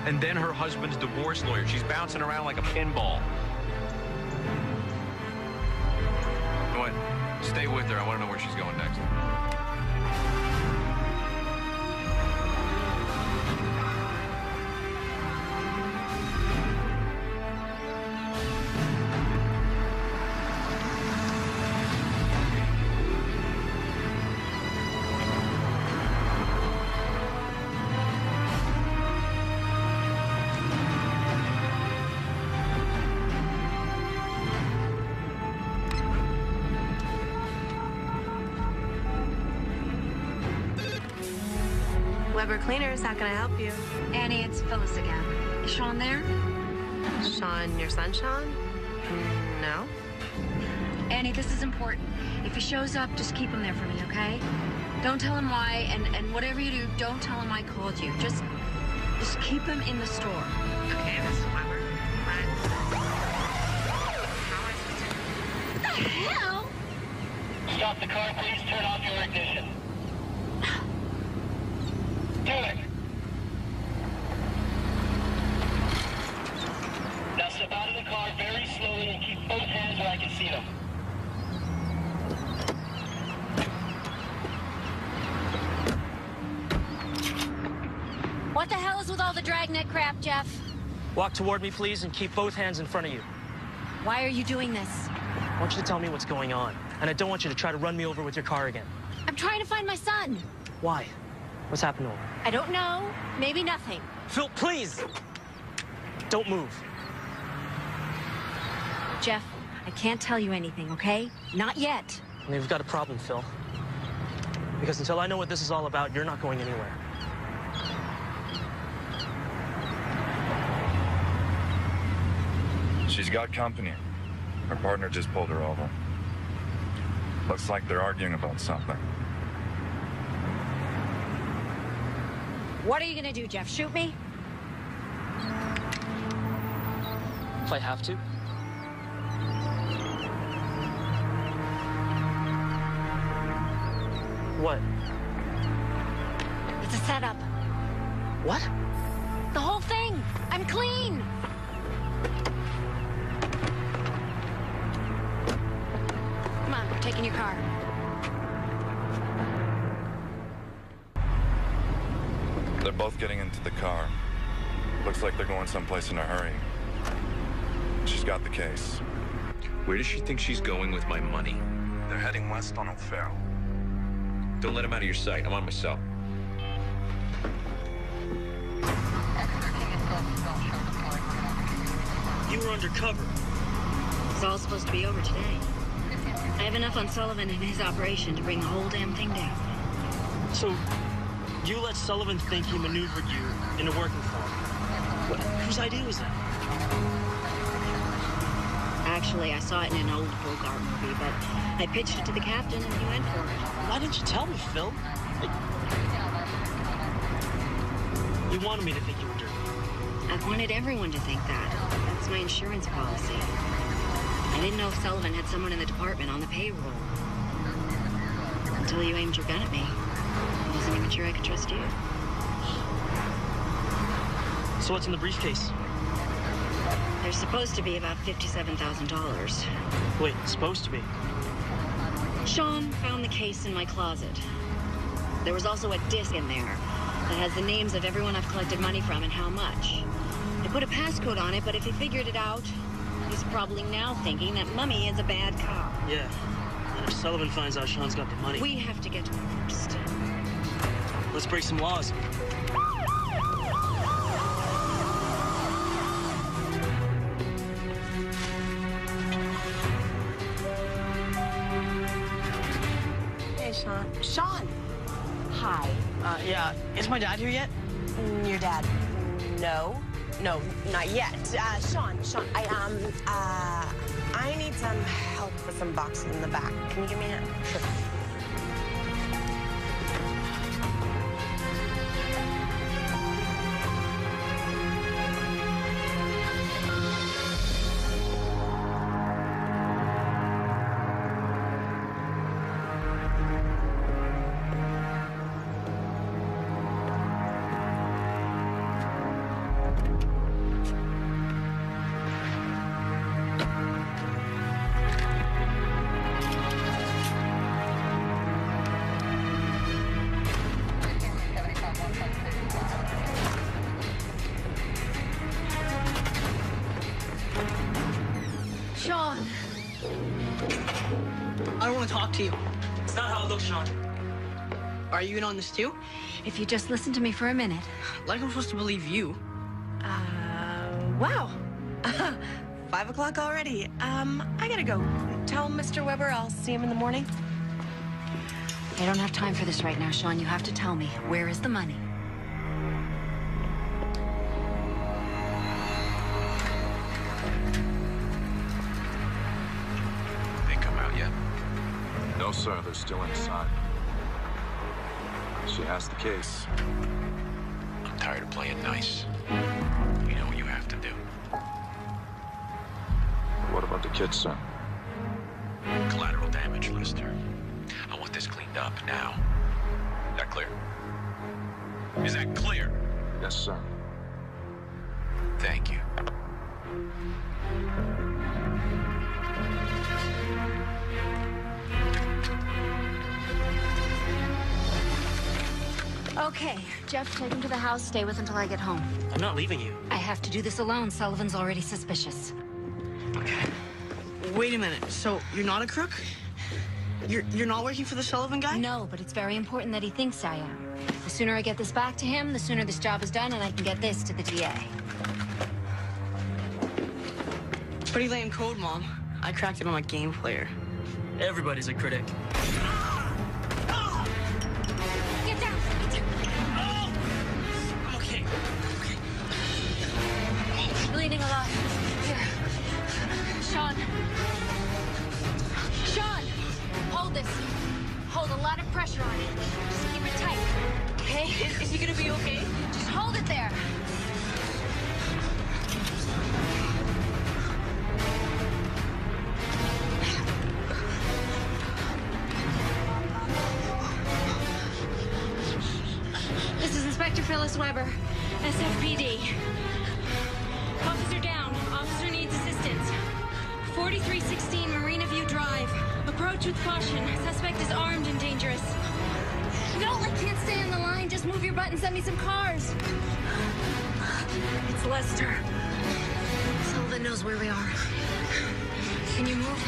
and then her husband's divorce lawyer. She's bouncing around like a pinball. Go ahead. Stay with her. I want to know where she's going next. Weber Cleaners, how can I help you? Annie, it's Phyllis again. Is Sean there? Sean, your son, Sean? No. Annie, this is important. If he shows up, just keep him there for me, okay? Don't tell him why, and whatever you do, don't tell him I called you. Just keep him in the store. Okay, Mrs. Weber. What the hell? Stop the car, please. Turn off your ignition. Do it. Now step out of the car very slowly and keep both hands where I can see them. What the hell is with all the dragnet crap, Jeff? Walk toward me, please, and keep both hands in front of you. Why are you doing this? I want you to tell me what's going on. And I don't want you to try to run me over with your car again. I'm trying to find my son. Why? What's happened to him? I don't know. Maybe nothing. Phil, please! Don't move. Jeff, I can't tell you anything, okay? Not yet. I mean, we've got a problem, Phil. Because until I know what this is all about, you're not going anywhere. She's got company. Her partner just pulled her over. Looks like they're arguing about something. What are you gonna do, Jeff? Shoot me? If I have to. What? It's a setup. What? The whole thing. I'm clean. Come on, we're taking your car. both getting into the car. Looks like they're going someplace in a hurry. She's got the case. Where does she think she's going with my money? They're heading west on O'Farrell. Don't let him out of your sight. I'm on my cell. You were undercover. It's all supposed to be over today. I have enough on Sullivan and his operation to bring the whole damn thing down. So, you let Sullivan think he maneuvered you into working for him. Whose idea was that? Actually, I saw it in an old Bogart movie, but I pitched it to the captain and he went for it. Why didn't you tell me, Phil? You wanted me to think you were dirty. I wanted everyone to think that. That's my insurance policy. I didn't know if Sullivan had someone in the department on the payroll. Until you aimed your gun at me. I wasn't even sure I could trust you. So what's in the briefcase? There's supposed to be about $57,000. Wait, supposed to be? Sean found the case in my closet. There was also a disc in there that has the names of everyone I've collected money from and how much. I put a passcode on it, but if he figured it out, he's probably now thinking that Mummy is a bad cop. Yeah. And if Sullivan finds out Sean's got the money... We have to get to him first. Let's break some laws. Hey, Sean. Sean! Hi. Yeah. Is my dad here yet? Your dad? No. No, not yet. Sean, I need some help with some boxes in the back. Can you give me a hand? Sure. Sean! I don't want to talk to you. It's not how it looks, Sean. Are you in on this too? If you just listen to me for a minute. Like I'm supposed to believe you. Wow. 5 o'clock already. I gotta go. Tell Mr. Weber I'll see him in the morning. I don't have time for this right now, Sean. You have to tell me, where is the money? They come out yet? No, sir. They're still inside. She has the case. I'm tired of playing nice. You know what you have to do. What about the kids, sir? Collateral damage, Lester. I want this cleaned up now. Is that clear? Is that clear? Yes, sir. Thank you. Okay, Jeff, take him to the house. Stay with until I get home. I'm not leaving you. I have to do this alone. Sullivan's already suspicious. Okay. Wait a minute. So you're not a crook? You're not working for the Sullivan guy? No, but it's very important that he thinks I am. The sooner I get this back to him, the sooner this job is done, and I can get this to the DA. Pretty lame code, Mom. I cracked it on my game player. Everybody's a critic. Get down! I'm okay. Bleeding a lot. Here. Sean. Sean! Hold this. Hold a lot of pressure on it. Just keep it tight. Okay? Is he gonna be okay? Just hold it there. This is Inspector Phyllis Weber, SFPD. Officer down. Officer needs assistance. 4316 Marina View Drive. Approach with caution. Suspect is armed and dangerous. No, I can't stay on the line. Just move your butt and send me some cars. It's Lester. Sullivan knows where we are. Can you move?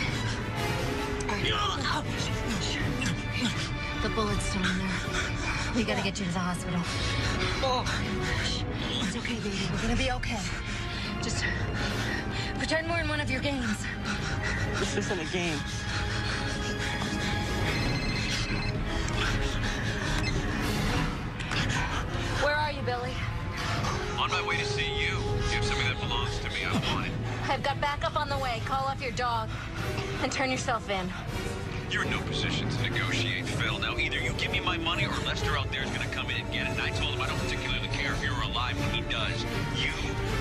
The bullet's still in there. We gotta get you to the hospital. It's okay, baby. We're gonna be okay. Just pretend we're in one of your games. This isn't a game. Where are you, Billy? On my way to see you. You have something that belongs to me. I want it. I've got backup on the way. Call off your dog and turn yourself in. You're in no position to negotiate, Phil. Now, either you give me my money or Lester out there is going to come in and get it. And I told him I don't particularly care if you're alive when he does. You,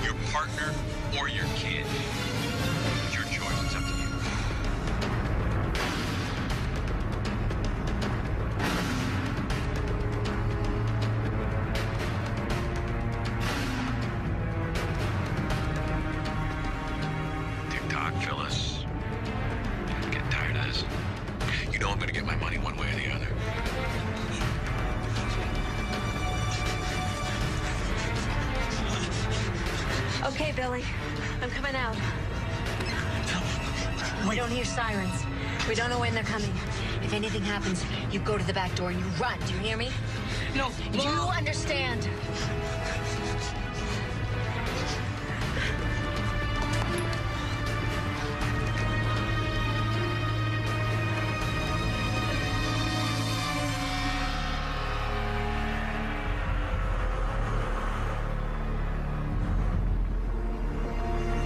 your partner, or your kid. It's your choice. It's up to you. Tick-tock, Phyllis. I'm getting tired of this. You know I'm going to get my money one way or the other. Okay, Billy. I'm coming out. We don't hear sirens. We don't know when they're coming. If anything happens, you go to the back door and you run. Do you hear me? No. Do you understand?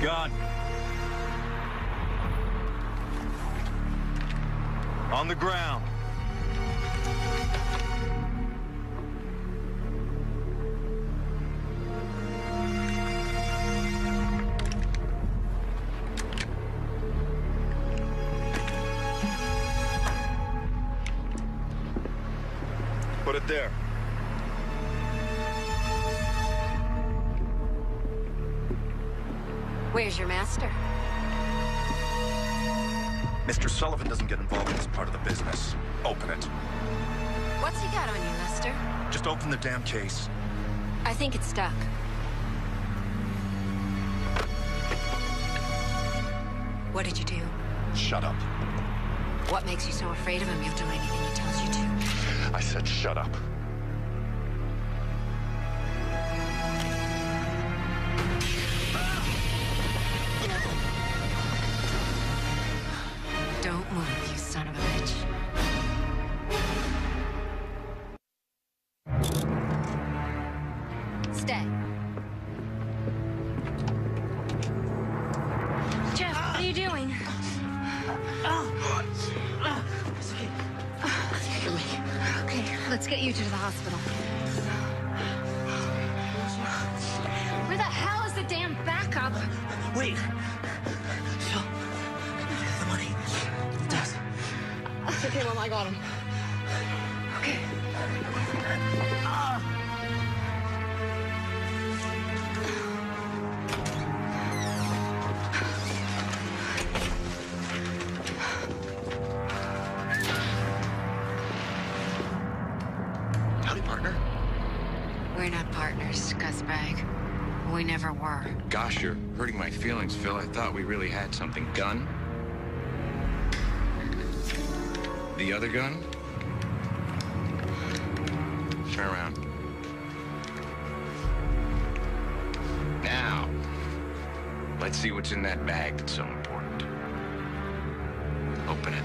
Gun. On the ground. Put it there. Where's your master? Mr. Sullivan doesn't get involved in this part of the business. Open it. What's he got on you, Lester? Just open the damn case. I think it's stuck. What did you do? Shut up. What makes you so afraid of him you'll do anything he tells you to? I said shut up. Don't move, you son of a bitch. Stay. Jeff, what are you doing? Okay, let's get you to the hospital. Where the hell is the damn backup? Wait. Phil. The money. Dust. It's okay, Mom. I got him. Okay. Howdy, partner. We're not partners, scuzzbag. We never were. Gosh, you're hurting my feelings, Phil. I thought we really had something. Gun? The other gun? Turn around. Now, let's see what's in that bag that's so important. Open it.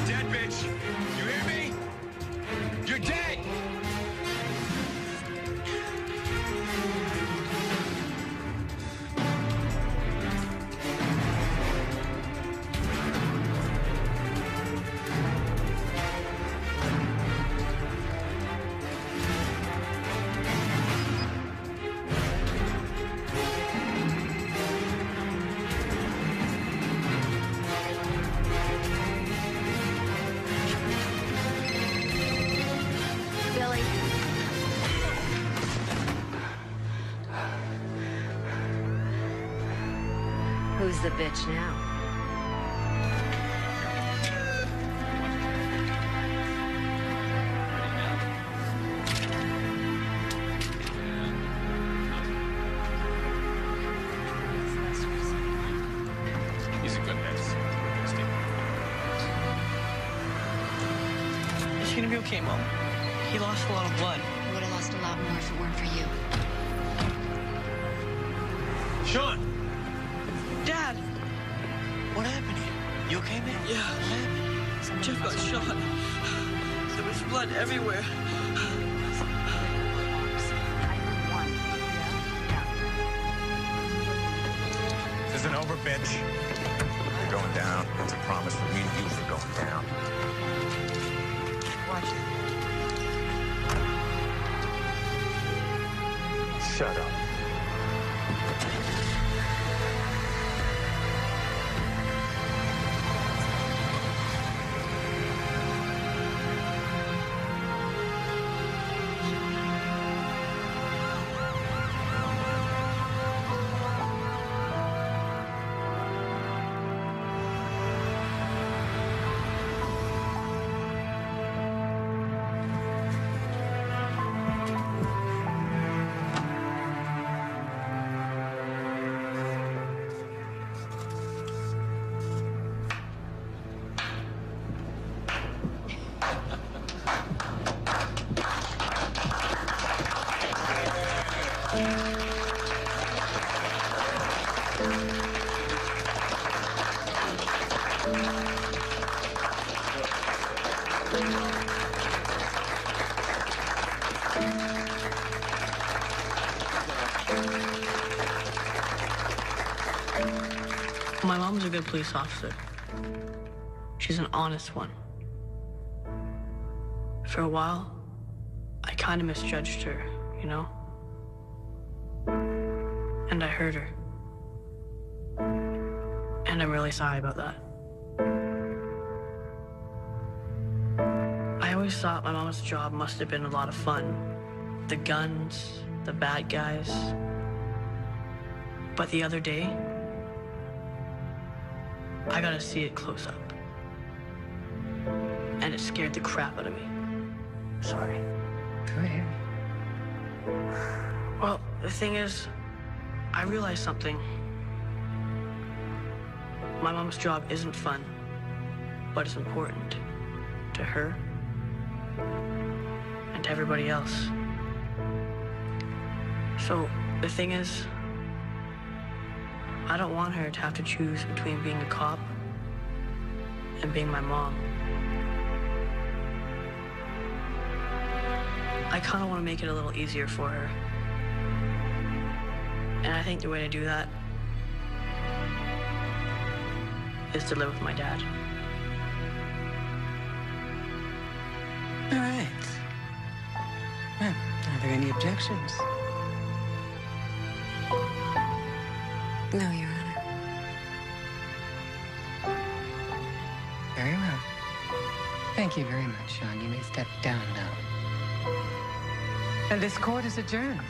Dead, bitch! You hear me? You're dead! the bitch now? He's a good man. It's gonna be okay, Mom. He lost a lot of blood. He would have lost a lot more if it weren't for you. Sean! Dad! What happened? You okay, man? Yeah, what happened? Jeff got shot. There was blood everywhere. This isn't over, bitch. You're going down. It's a promise from me and you for going down. Watch it. Shut up. My mom's a good police officer. She's an honest one. For a while, I kind of misjudged her, you know? And I hurt her. And I'm really sorry about that. I always thought my mom's job must have been a lot of fun. The guns, the bad guys. But the other day, I got to see it close up. And it scared the crap out of me. Sorry. Go ahead. Well, the thing is, I realized something. My mom's job isn't fun, but it's important to her and to everybody else. So, the thing is, I don't want her to have to choose between being a cop and being my mom. I kind of want to make it a little easier for her. And I think the way to do that is to live with my dad. All right. Well, are there any objections? No, Your Honor. Very well. Thank you very much, Sean. You may step down now. And this court is adjourned.